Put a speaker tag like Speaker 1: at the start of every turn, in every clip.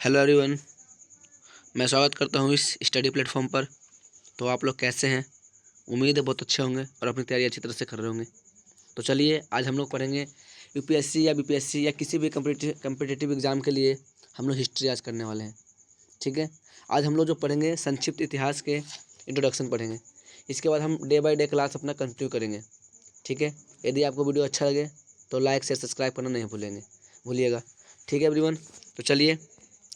Speaker 1: Hello everyone, मैं स्वागत करता हूँ इस स्टडी प्लेटफॉर्म पर। तो आप लोग कैसे हैं? उम्मीद है बहुत अच्छे होंगे और अपनी तैयारी अच्छी तरह से कर रहे होंगे। तो चलिए आज हम लोग पढ़ेंगे यूपीएससी या बीपीएससी या किसी भी कम्पिटिटिव एग्ज़ाम के लिए हम लोग हिस्ट्री आज करने वाले हैं। ठीक है, आज हम लोग जो पढ़ेंगे संक्षिप्त इतिहास के इंट्रोडक्शन पढ़ेंगे। इसके बाद हम डे बाई डे क्लास अपना कंटिन्यू करेंगे। ठीक है, यदि आपको वीडियो अच्छा लगे तो लाइक शेयर सब्सक्राइब करना नहीं भूलिएगा। ठीक है एवरीवन, तो चलिए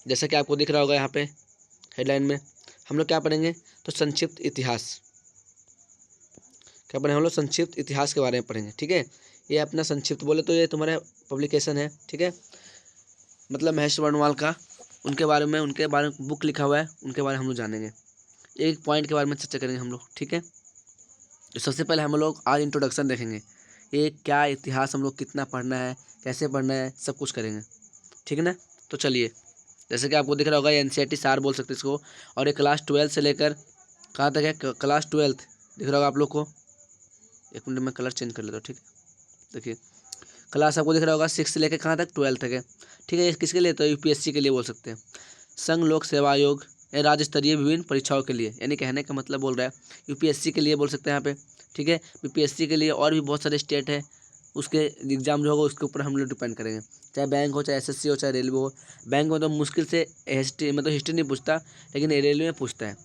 Speaker 1: जैसा कि आपको दिख रहा होगा यहाँ पे हेडलाइन में हम लोग क्या पढ़ेंगे, तो संक्षिप्त इतिहास क्या पढ़ेंगे हम लोग, संक्षिप्त इतिहास के बारे में पढ़ेंगे। ठीक है, ये अपना संक्षिप्त बोले तो ये तुम्हारा पब्लिकेशन है। ठीक है, मतलब महेश वर्णवाल का, उनके बारे में बुक लिखा हुआ है, उनके बारे में हम लोग जानेंगे। एक पॉइंट के बारे में चर्चा करेंगे हम लोग। ठीक है, तो सबसे पहले हम लोग आज इंट्रोडक्शन देखेंगे, ये क्या इतिहास हम लोग कितना पढ़ना है, कैसे पढ़ना है, सब कुछ करेंगे। ठीक है ना, तो चलिए जैसे कि आपको दिख रहा होगा एनसीईआरटी सार बोल सकते हैं इसको, और ये क्लास 12 से लेकर कहाँ तक है, क्लास 12 दिख रहा होगा आप लोग को। एक मिनट में कलर चेंज कर लेता हूँ। ठीक है, देखिए क्लास आपको दिख रहा होगा 6 से लेकर कहाँ तक, 12 तक है। ठीक है, ये किसके लिए, तो यूपीएससी के लिए बोल सकते हैं, संघ लोक सेवा आयोग, राज्य स्तरीय विभिन्न परीक्षाओं के लिए, यानी कहने का मतलब बोल रहा है यूपीएससी के लिए बोल सकते हैं यहाँ पे। ठीक है, बीपीएससी के लिए और भी बहुत सारे स्टेट है, उसके एग्जाम जो होगा उसके ऊपर हम लोग डिपेंड करेंगे, चाहे बैंक हो, चाहे एसएससी हो, चाहे रेलवे हो। बैंक में तो मुश्किल से हिस्ट्री नहीं पूछता, लेकिन रेलवे में पूछता है।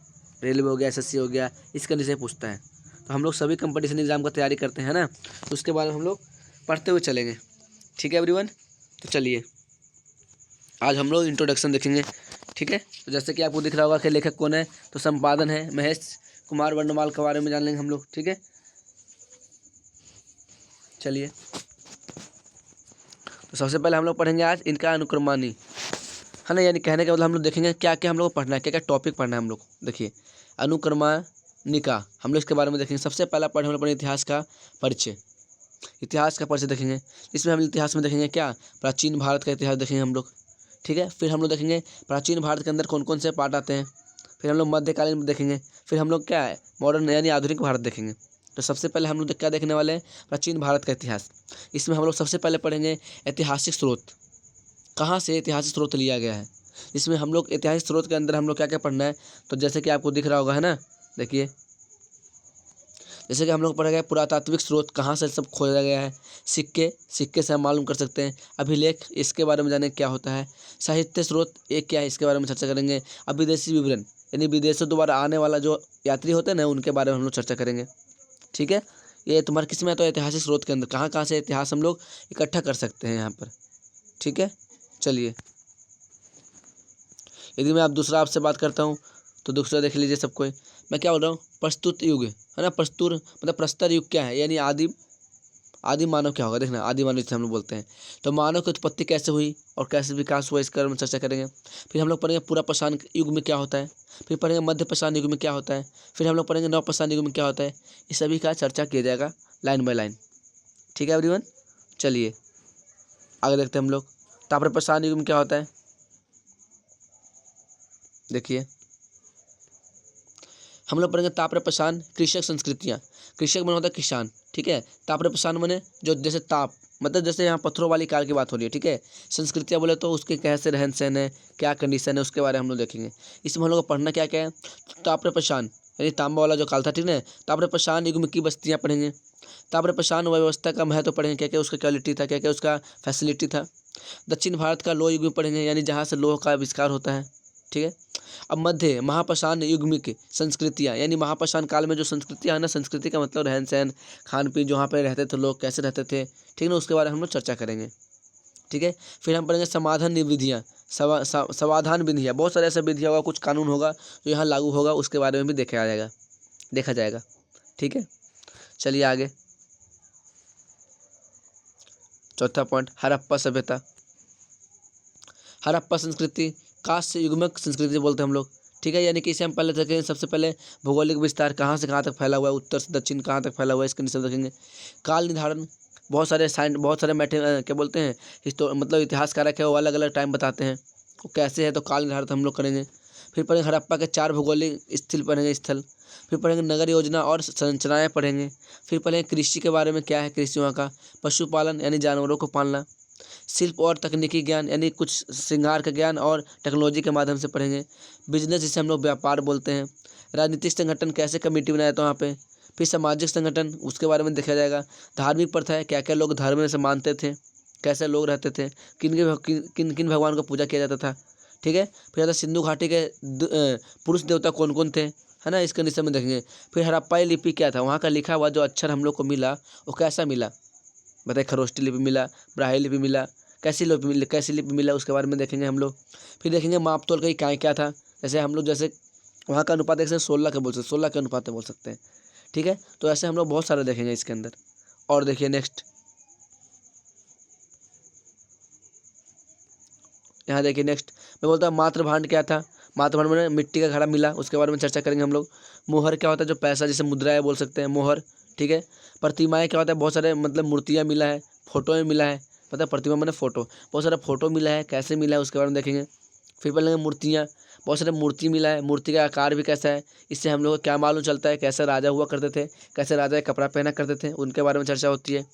Speaker 1: रेलवे हो गया, एसएससी हो गया, इस कंडीशन से पूछता है। तो हम लोग सभी कंपटीशन एग्जाम का तैयारी करते हैं ना, तो उसके बारे में हम लोग पढ़ते हुए चलेंगे। ठीक है एवरीवन, तो चलिए आज हम लोग इंट्रोडक्शन देखेंगे। ठीक है, तो जैसे कि आपको दिख रहा होगा कि लेखक कौन है, तो संपादन है महेश कुमार वर्णवाल के बारे में जान लेंगे हम लोग। ठीक है, चलिए तो सबसे पहले हम लोग पढ़ेंगे आज इनका अनुक्रमानी, है ना, यानी कहने का मतलब हम लोग देखेंगे क्या क्या हम लोग को पढ़ना है, क्या क्या टॉपिक पढ़ना है हम लोग। देखिए अनुक्रमानिका हम लोग इसके बारे में देखेंगे। सबसे पहला पढ़े हम लोग पढ़ेंगे इतिहास का परिचय, इतिहास का परिचय देखेंगे। इसमें हम इतिहास में देखेंगे क्या, प्राचीन भारत का इतिहास देखेंगे हम लोग। ठीक है, फिर हम लोग देखेंगे प्राचीन भारत के अंदर कौन कौन से पार्ट आते हैं। फिर हम लोग मध्यकालीन में देखेंगे। फिर हम लोग क्या है, मॉडर्न यानी आधुनिक भारत देखेंगे। तो सबसे पहले हम लोग क्या देखने वाले हैं, प्राचीन भारत का इतिहास। इसमें हम लोग सबसे पहले पढ़ेंगे ऐतिहासिक स्रोत, कहाँ से ऐतिहासिक स्रोत लिया गया है। इसमें हम लोग ऐतिहासिक स्रोत के अंदर हम लोग क्या क्या पढ़ना है, तो जैसे कि आपको दिख रहा होगा, है ना, देखिए जैसे कि हम लोग पढ़ेंगे पुरातात्विक स्रोत, कहाँ से सब खोजा गया है। सिक्के से हम मालूम कर सकते हैं। अभिलेख, इसके बारे में जाने क्या होता है। साहित्य स्रोत एक क्या है, इसके बारे में चर्चा करेंगे। अब विदेशी विवरण, यानी विदेशों द्वारा आने वाला जो यात्री होते हैं ना, उनके बारे में हम लोग चर्चा करेंगे। ठीक है, ये तुम्हारे किस में, तो ऐतिहासिक स्रोत के अंदर कहाँ कहाँ से इतिहास हम लोग इकट्ठा कर सकते हैं यहाँ पर। ठीक है, चलिए यदि मैं आप दूसरा आपसे बात करता हूँ, तो दूसरा देख लीजिए सब कोई। मैं क्या बोल रहा हूँ, प्रस्तुत युग, है ना, प्रस्तुर मतलब प्रस्तर युग क्या है, यानी आदि मानव क्या होगा, देखना आदि मानव जिसे हम लोग बोलते हैं। तो मानव की उत्पत्ति कैसे हुई और कैसे विकास हुआ, इसके बारे में चर्चा करेंगे। फिर हम लोग पढ़ेंगे पूरा पाषाण युग में क्या होता है। फिर पढ़ेंगे मध्य पाषाण युग में क्या होता है। फिर हम लोग पढ़ेंगे नव पाषाण युग में क्या होता है। इस सभी का चर्चा किया जाएगा लाइन बाय लाइन। ठीक है एवरीवन, चलिए आगे देखते हैं हम लोग। ताम्र पाषाण युग में क्या होता है, देखिए हम लोग पढ़ेंगे ताम्रपाषाण कृषक संस्कृतियाँ। कृषक मन होता है किसान। ठीक है, ताम्रपाषाण मने जो जैसे ताप, मतलब जैसे यहाँ पत्थरों वाली काल की बात हो रही है। ठीक है, संस्कृतियाँ बोले तो उसके कैसे रहन सहन है, क्या कंडीशन है, उसके बारे में हम लोग देखेंगे। इसमें हम लोग को पढ़ना क्या क्या है, ताम्रपाषाण यानी तांबा वाला जो काल था। ठीक है, ताम्रपाषाण युग में की बस्तियाँ पढ़ेंगे। ताम्रपाषाण व्यवस्था का महत्व पढ़ेंगे, क्या क्या उसका क्वालिटी था, क्या क्या उसका फैसिलिटी था। दक्षिण भारत का लोह युग में पढ़ेंगे, यानी जहाँ से लोह का आविष्कार होता है। ठीक है, अब मध्य महापाषाण युग में की संस्कृतियाँ, यानी महापाषाण काल में जो संस्कृतियाँ है ना, संस्कृति का मतलब रहन सहन, खान पीन, जो वहाँ पे रहते थे लोग कैसे रहते थे। ठीक है ना, उसके बारे में हम लोग चर्चा करेंगे। ठीक है, फिर हम पढ़ेंगे समाधान विधियाँ, समाधान विधियाँ, बहुत सारे ऐसा विधियाँ होगा, कुछ कानून होगा जो यहाँ लागू होगा, उसके बारे में भी देखा जाएगा। ठीक है, चलिए आगे चौथा पॉइंट, हड़प्पा सभ्यता। हड़प्पा संस्कृति कांस्य युग्मक संस्कृति बोलते हैं हम लोग। ठीक है, यानी कि इसे हम पहले देखेंगे, सबसे पहले भौगोलिक विस्तार कहाँ से कहाँ तक फैला हुआ है, उत्तर से दक्षिण कहाँ तक फैला हुआ है, इसके निशान देखेंगे। काल निर्धारण, बहुत सारे क्या बोलते हैं, मतलब इतिहासकारक है, वो अलग अलग टाइम बताते हैं वो कैसे है, तो काल निर्धारण हम लोग करेंगे। फिर पढ़ेंगे हड़प्पा के 4 भौगोलिक स्थल पढ़ेंगे, स्थल। फिर पढ़ेंगे नगर योजना और संरचनाएँ पढ़ेंगे। फिर पढ़ेंगे कृषि के बारे में, क्या है कृषि वहाँ का, पशुपालन यानी जानवरों को पालना। शिल्प और तकनीकी ज्ञान यानी कुछ श्रृंगार का ज्ञान और टेक्नोलॉजी के माध्यम से पढ़ेंगे। बिजनेस जिसे हम लोग व्यापार बोलते हैं। राजनीतिक संगठन कैसे कमेटी बनाया था वहाँ पे। फिर सामाजिक संगठन उसके बारे में देखा जाएगा। धार्मिक प्रथाएं क्या क्या लोग धर्म में से मानते थे, कैसे लोग रहते थे, किन किन भगवान को पूजा किया जाता था। ठीक है। फिर आता है सिंधु घाटी के पुरुष देवता कौन कौन थे, है ना, इस कंडीशन में देखेंगे। फिर हड़प्पाई लिपि क्या था, वहाँ का लिखा हुआ जो अक्षर हम लोग को मिला वो कैसा मिला, बताइए। खरोष्टी लिपि मिला, ब्राह्मी लिपि मिला, कैसी लिपि मिला उसके बारे में देखेंगे हम लोग। फिर देखेंगे माप तोल का इकाई क्या था, जैसे हम लोग जैसे वहाँ का अनुपात देख सकते हैं 16 का बोल सकते हैं, 16 के अनुपात में बोल सकते हैं। ठीक है। तो ऐसे हम लोग बहुत सारे देखेंगे इसके अंदर। और देखिए नेक्स्ट, यहाँ देखिए नेक्स्ट मैं बोलता हूँ मातृभांड क्या था। मातृभांड में मिट्टी का घड़ा मिला, उसके बारे में चर्चा करेंगे हम लोग। मोहर क्या होता है, जो पैसा जैसे मुद्रा है बोल सकते हैं मोहर। ठीक है। प्रतिमाएं क्या होता है, बहुत सारे मतलब मूर्तियाँ मिला है, फोटो में मिला है, पता है प्रतिमा मैंने फोटो, बहुत सारा फोटो मिला है, कैसे मिला है उसके बारे में देखेंगे। फिर पहले मूर्तियाँ, बहुत सारे मूर्ति मिला है, मूर्ति का आकार भी कैसा है, इससे हम लोग को क्या मालूम चलता है, कैसे राजा हुआ करते थे, कैसे राजा कपड़ा पहना करते थे, उनके बारे में चर्चा होती है।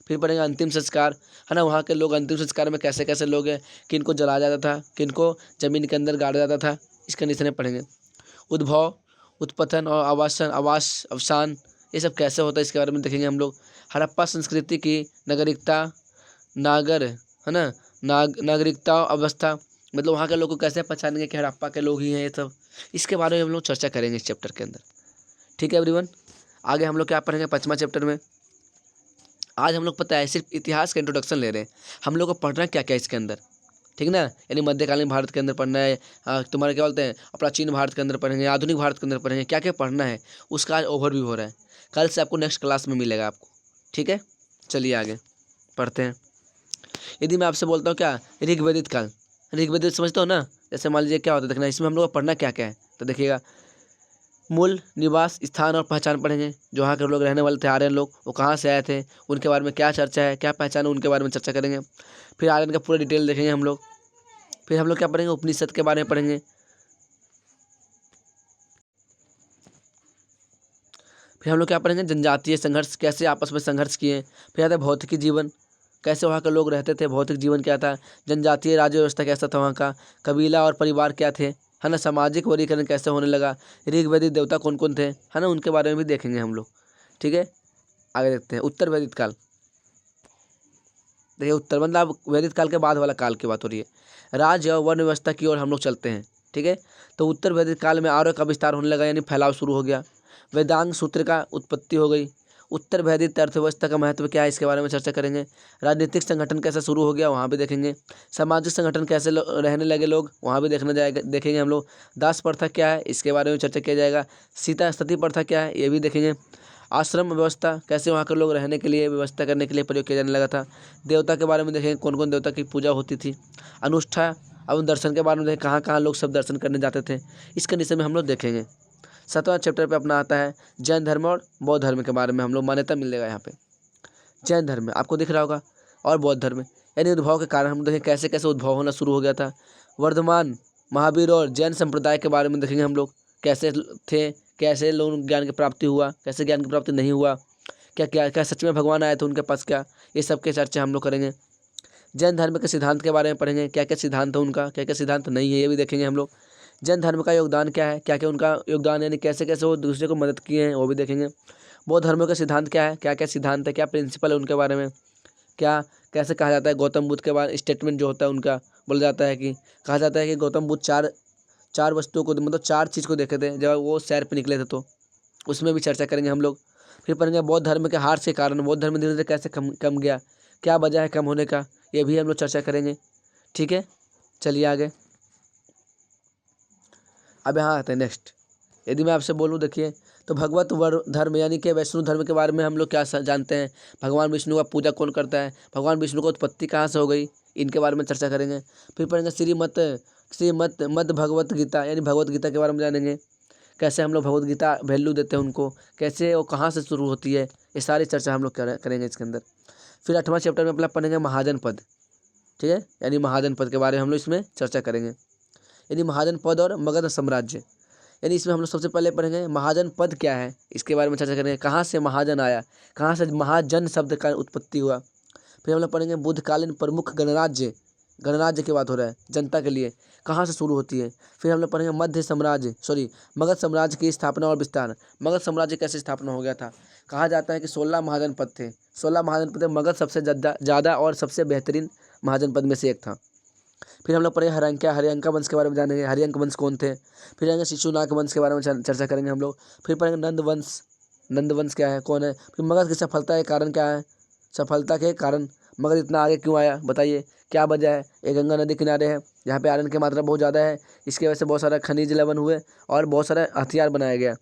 Speaker 1: फिर पढ़ेंगे अंतिम संस्कार, है ना, वहाँ के लोग अंतिम संस्कार में कैसे कैसे लोग हैं, किनको जलाया जाता था, किनको जमीन के अंदर गाड़ा जाता था, इस कंडीशन में पढ़ेंगे। उद्भव, उत्पतन और आवास अवसान, ये सब कैसे होता है इसके बारे में देखेंगे हम लोग। हड़प्पा संस्कृति की नागरिकता, नागर, है ना, नागरिकता अवस्था, मतलब वहाँ के लोग को कैसे पहचानेंगे कि हड़प्पा के लोग ही हैं, ये सब इसके बारे में हम लोग चर्चा करेंगे इस चैप्टर के अंदर। ठीक है एवरीवन। आगे हम लोग क्या पढ़ेंगे 5वां चैप्टर में। आज हम लोग पता है सिर्फ इतिहास का इंट्रोडक्शन ले रहे हैं, हम लोग को पढ़ना क्या क्या इसके अंदर, ठीक ना। यानी मध्यकालीन भारत के अंदर पढ़ना है, तुम्हारे क्या बोलते हैं प्राचीन भारत के अंदर पढ़ेंगे, आधुनिक भारत के अंदर पढ़ेंगे, क्या क्या पढ़ना है उसका आज ओवरव्यू हो रहा है। कल से आपको नेक्स्ट क्लास में मिलेगा आपको। ठीक है। चलिए आगे पढ़ते हैं। यदि मैं आपसे बोलता हूँ क्या ऋग्वेदिक काल, ऋग्वेदिक समझते हो ना, जैसे मान लीजिए क्या होता है देखना, इसमें हम लोग को पढ़ना क्या क्या है तो देखिएगा। मूल निवास स्थान और पहचान पढ़ेंगे, जो वहाँ के लोग रहने वाले थे आर्यन लोग, वो कहाँ से आए थे, उनके बारे में क्या चर्चा है, क्या पहचान है, उनके बारे में चर्चा करेंगे। फिर आर्यन का पूरा डिटेल देखेंगे हम लोग। फिर हम लोग क्या पढ़ेंगे उपनिषद के बारे में पढ़ेंगे। फिर हम लोग क्या पढ़ेंगे जनजातीय संघर्ष, कैसे आपस में संघर्ष किए। फिर आता है भौतिकी जीवन, कैसे वहाँ के लोग रहते थे, भौतिक जीवन क्या था। जनजातीय राज्य व्यवस्था कैसा था वहाँ का, कबीला और परिवार क्या थे, है ना, सामाजिक वर्गीकरण कैसे होने लगा, ऋग्वेदिक देवता कौन कौन थे, है ना, उनके बारे में भी देखेंगे हम लोग। ठीक है। आगे देखते हैं उत्तर वैदिक काल। देखिए उत्तर मतलब वैदिक काल के बाद वाला काल की बात हो रही है। राज्य और वर्ण व्यवस्था की ओर हम लोग चलते हैं। ठीक है। तो उत्तर वैदिक काल में आर्यों का विस्तार होने लगा, यानी फैलाव शुरू हो गया। वेदांग सूत्र का उत्पत्ति हो गई। उत्तर वैदिक अर्थव्यवस्था का महत्व क्या है इसके बारे में चर्चा करेंगे। राजनीतिक संगठन कैसे शुरू हो गया वहाँ भी देखेंगे। सामाजिक संगठन कैसे रहने लगे लोग वहाँ भी देखेंगे हम लोग। दास प्रथा क्या है इसके बारे में चर्चा किया जाएगा। सीता सती प्रथा क्या है ये भी देखेंगे। आश्रम व्यवस्था कैसे वहाँ के लोग रहने के लिए व्यवस्था करने के लिए प्रयोग किया जाने लगा था। देवता के बारे में देखेंगे कौन कौन देवता की पूजा होती थी। अनुष्ठान एवं दर्शन के बारे में देखें कहाँ कहाँ लोग सब दर्शन करने जाते थे, इस कंडीशन में हम लोग देखेंगे। 7वां चैप्टर पे अपना आता है जैन धर्म और बौद्ध धर्म के बारे में हम लोग मान्यता मिलेगा यहाँ पे। जैन धर्म में आपको दिख रहा होगा और बौद्ध धर्म में, यानी उद्भव के कारण हम देखें कैसे कैसे उद्भव होना शुरू हो गया था। वर्धमान महावीर और जैन संप्रदाय के बारे में देखेंगे हम लोग, कैसे थे, कैसे लोग ज्ञान की प्राप्ति हुआ, कैसे ज्ञान की प्राप्ति नहीं हुआ, क्या क्या क्या सच में भगवान आए थे उनके पास क्या, ये सब के चर्चा हम लोग करेंगे। जैन धर्म के सिद्धांत के बारे में पढ़ेंगे, क्या क्या सिद्धांत है उनका, क्या क्या सिद्धांत नहीं है ये भी देखेंगे हम लोग। जैन धर्म का योगदान क्या है, क्या क्या उनका योगदान है, यानी कैसे कैसे वो दूसरे को मदद किए हैं वो भी देखेंगे। बौद्ध धर्म का सिद्धांत क्या है, क्या क्या सिद्धांत है, क्या प्रिंसिपल है उनके बारे में, क्या कैसे कहा जाता है गौतम बुद्ध के बारे स्टेटमेंट जो होता है उनका, बोला जाता है कि कहा जाता है कि गौतम बुद्ध चार वस्तुओं को मतलब 4 चीज़ को देखे थे जब वो सैर पर निकले थे, तो उसमें भी चर्चा करेंगे हम लोग। फिर पढ़ेंगे बौद्ध धर्म के हार के कारण बौद्ध धर्म धीरे धीरे कैसे कम गया, क्या वजह है कम होने का, ये भी हम लोग चर्चा करेंगे। ठीक है। चलिए आगे अब यहाँ आते हैं नेक्स्ट। यदि मैं आपसे बोलूँ देखिए तो भगवत वर धर्म यानी कि वैष्णव धर्म के बारे में हम लोग क्या जानते हैं, भगवान विष्णु का पूजा कौन करता है, भगवान विष्णु की उत्पत्ति कहाँ से हो गई, इनके बारे में चर्चा करेंगे। फिर पढ़ेंगे श्रीमद मद भगवत गीता यानी भगवत गीता के बारे में जानेंगे, कैसे हम लोग भगवत गीता वैल्यू देते हैं उनको, कैसे वो कहाँ से शुरू होती है, ये सारी चर्चा हम लोग करेंगे इसके अंदर। फिर 8वां चैप्टर में अपना पढ़ेंगे महाजन पद। ठीक है। यानी महाजन पद के बारे में हम लोग इसमें चर्चा करेंगे, यानी महाजन पद और मगध साम्राज्य, यानी इसमें हम लोग सबसे पहले पढ़ेंगे महाजन पद क्या है इसके बारे में चर्चा करेंगे, कहाँ से महाजन आया, कहाँ से महाजन शब्द का उत्पत्ति हुआ। फिर हम लोग पढ़ेंगे बुद्धकालीन प्रमुख गणराज्य, गणराज्य की बात हो रहा है जनता के लिए, कहाँ से शुरू होती है। फिर हम लोग पढ़ेंगे मगध साम्राज्य की स्थापना और विस्तार। मगध साम्राज्य कैसे स्थापना हो गया था। कहा जाता है कि 16 महाजनपद थे, 16 महाजनपद में मगध सबसे ज़्यादा और सबसे बेहतरीन महाजनपद में से एक था। फिर हम लोग पढ़ेंगे हरियंका वंश के बारे में जानेंगे, हरियंक वंश कौन थे। फिर आएंगे शिशुनाग वंश के बारे में चर्चा करेंगे हम लोग। फिर पढ़ेंगे नंद वंश क्या है, कौन है। फिर मगध की सफलता के कारण क्या है, सफलता के कारण मगध इतना आगे क्यों आया, बताइए क्या वजह है। ये गंगा नदी किनारे है, यहाँ पे आयरन की मात्रा बहुत ज़्यादा है, इसकी वजह से बहुत सारा खनिज लवण हुए और बहुत सारा हथियार बनाया गया,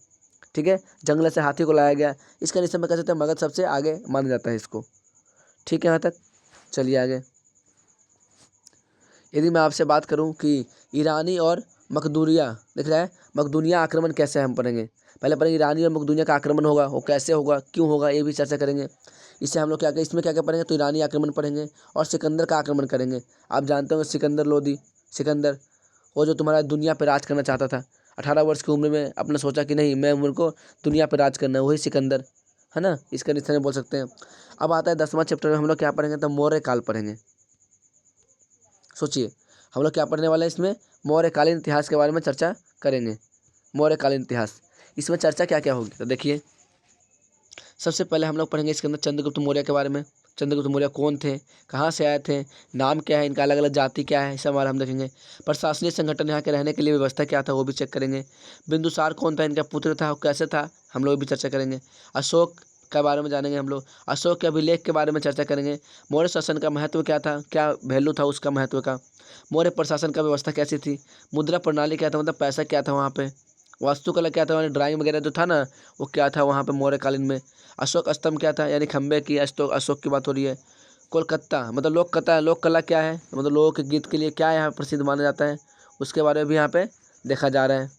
Speaker 1: ठीक है। जंगल से हाथी को लाया गया, इस कंडीशन में कह सकते हैं मगध सबसे आगे माना जाता है इसको, ठीक है। यहाँ तक चलिए आगे। यदि मैं आपसे बात करूं कि ईरानी और मकदूनिया, दिख रहा है, मकदूनिया आक्रमण कैसे हम पढ़ेंगे। पहले पढ़ेंगे ईरानी और मकदूनिया का आक्रमण होगा, वो कैसे होगा, क्यों होगा, ये भी चर्चा करेंगे। इससे हम लोग क्या इसमें क्या क्या पढ़ेंगे, तो ईरानी आक्रमण पढ़ेंगे और सिकंदर का आक्रमण करेंगे। आप जानते हो सिकंदर लोदी, सिकंदर वो जो तुम्हारा दुनिया पर राज करना चाहता था, 18 वर्ष की उम्र में अपने सोचा कि नहीं मैं उम्र को दुनिया पर राज करना है, वही सिकंदर है ना, इसका निशान बोल सकते हैं। अब आता है 10वां चैप्टर में हम लोग क्या पढ़ेंगे, तो मौर्य काल पढ़ेंगे। सोचिए हम लोग क्या पढ़ने वाले हैं इसमें, मौर्यकालीन इतिहास के बारे में चर्चा करेंगे। मौर्यकालीन इतिहास, इसमें चर्चा क्या क्या होगी, तो देखिए सबसे पहले हम लोग पढ़ेंगे इसके अंदर चंद्रगुप्त मौर्य के बारे में। चंद्रगुप्त मौर्य कौन थे, कहाँ से आए थे, नाम क्या है, इनका अलग अलग जाति क्या है, सब हमारा हम देखेंगे। प्रशासनिक संगठन, यहाँ के रहने के लिए व्यवस्था क्या था वो भी चेक करेंगे। बिंदुसार कौन था, इनका पुत्र था, कैसे था, हम लोग भी चर्चा करेंगे। अशोक के बारे में जानेंगे हम लोग, अशोक के अभिलेख के बारे में चर्चा करेंगे। मौर्य शासन का महत्व क्या था, क्या वैल्यू था उसका महत्व का। मौर्य प्रशासन का व्यवस्था कैसी थी, मुद्रा प्रणाली क्या था, मतलब पैसा क्या था वहाँ पे, वास्तुकला क्या था, यानी ड्राइंग वगैरह जो था ना वो क्या था वहाँ पे मौर्यकालीन में। अशोक स्तंभ क्या था, यानी खंबे की, अशोक की बात हो रही है। कोलकाता मतलब लोक कला क्या है, मतलब लोगों के गीत के लिए क्या यहाँ प्रसिद्ध माना जाता है, उसके बारे में भी यहाँ पे देखा जा रहा है।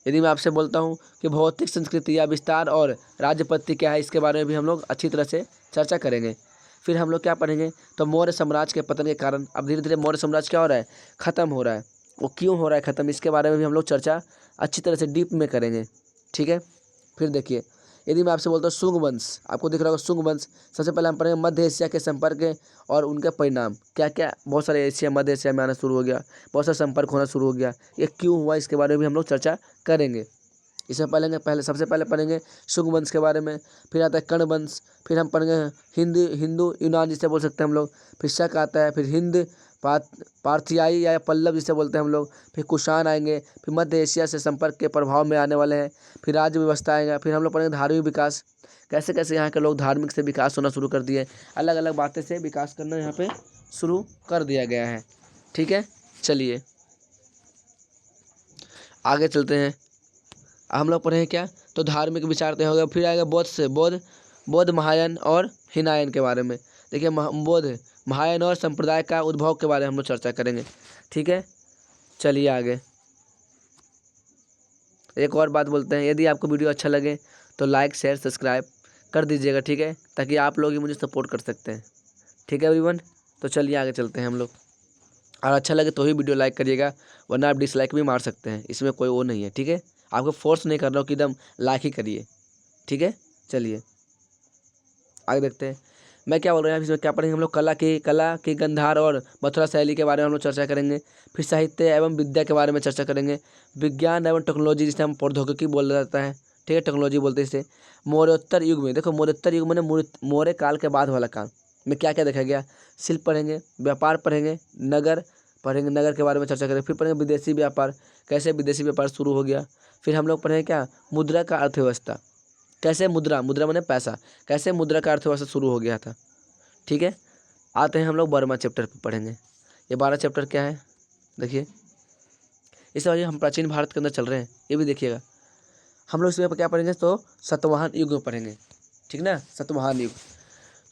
Speaker 1: यदि मैं आपसे बोलता हूँ कि भौतिक संस्कृति या विस्तार और राज्यपत्ति क्या है, इसके बारे में भी हम लोग अच्छी तरह से चर्चा करेंगे। फिर हम लोग क्या पढ़ेंगे, तो मौर्य साम्राज्य के पतन के कारण अब धीरे धीरे मौर्य साम्राज्य क्या हो रहा है, ख़त्म हो रहा है, वो क्यों हो रहा है ख़त्म, इसके बारे में भी हम लोग चर्चा अच्छी तरह से डीप में करेंगे, ठीक है। फिर देखिए यदि मैं आपसे बोलता हूँ शुंग वंश, आपको दिख रहा होगा शुंग वंश, सबसे पहले हम पढ़ेंगे मध्य एशिया के संपर्क और उनके परिणाम क्या क्या, बहुत सारे एशिया मध्य एशिया में आना शुरू हो गया, बहुत सारा संपर्क होना शुरू हो गया, ये क्यों हुआ इसके बारे में भी हम लोग चर्चा करेंगे। इसमें पढ़ेंगे सबसे पहले पढ़ेंगे शुंग वंश के बारे में। फिर आता है कर्ण वंश, फिर हम पढ़ेंगे हिंदू यूनान जिसे बोल सकते हैं हम लोग। फिर शक आता है, फिर हिंद पार्थियाई या पल्लव जिसे बोलते हैं हम लोग। फिर कुषाण आएंगे, फिर मध्य एशिया से संपर्क के प्रभाव में आने वाले हैं। फिर राज्य व्यवस्था आएगा। फिर हम लोग पढ़ेंगे धार्मिक विकास, कैसे कैसे यहाँ के लोग धार्मिक से विकास होना शुरू कर दिए, अलग अलग बातें से विकास करना यहाँ पे शुरू कर दिया गया है, ठीक है। चलिए आगे चलते हैं। हम लोग पढ़ेंगे क्या, तो धार्मिक विचारते हो गया। फिर आएगा बौद्ध महायान और हीनायन के बारे में। देखिए बौद्ध महायान और संप्रदाय का उद्भव के बारे में हम लोग चर्चा करेंगे, ठीक है। चलिए आगे एक और बात बोलते हैं, यदि आपको वीडियो अच्छा लगे तो लाइक शेयर सब्सक्राइब कर दीजिएगा, ठीक है, ताकि आप लोग ही मुझे सपोर्ट कर सकते हैं, ठीक है एवरीवन। तो चलिए आगे चलते हैं हम लोग, और अच्छा लगे तो ही वीडियो लाइक करिएगा, वरना आप डिसलाइक भी मार सकते हैं, इसमें कोई वो नहीं है, ठीक है। आपको फोर्स नहीं कर रहा हूँ कि एकदम लाइक ही करिए, ठीक है। चलिए आगे देखते हैं मैं क्या बोल रहा हूँ। इसमें क्या पढ़ेंगे हम लोग, कला की गंधार और मथुरा शैली के बारे में हम लोग चर्चा करेंगे। फिर साहित्य एवं विद्या के बारे में चर्चा करेंगे। विज्ञान एवं टेक्नोलॉजी जिसे हम प्रौद्योगिकी बोला जाता है, ठीक है, टेक्नोलॉजी बोलते हैं इसे। मौर्योत्तर युग में, देखो मौर्योत्तर युग में मौर्य काल के बाद वाला काल में क्या क्या देखा गया। शिल्प पढ़ेंगे, व्यापार पढ़ेंगे, नगर पढ़ेंगे, नगर के बारे में चर्चा करेंगे। फिर पढ़ेंगे विदेशी व्यापार, कैसे विदेशी व्यापार शुरू हो गया। फिर हम लोग पढ़ेंगे क्या, मुद्रा का अर्थव्यवस्था, कैसे मुद्रा माने पैसा, कैसे मुद्रा का अर्थव्यवस्था शुरू हो गया था, ठीक है। आते हैं हम लोग 12वां चैप्टर पे पढ़ेंगे। ये 12 चैप्टर क्या है, देखिए इस बार हम प्राचीन भारत के अंदर चल रहे हैं, ये भी देखिएगा। हम लोग इसमें क्या पढ़ेंगे, तो सातवाहन युग में पढ़ेंगे, ठीक ना, सातवाहन युग।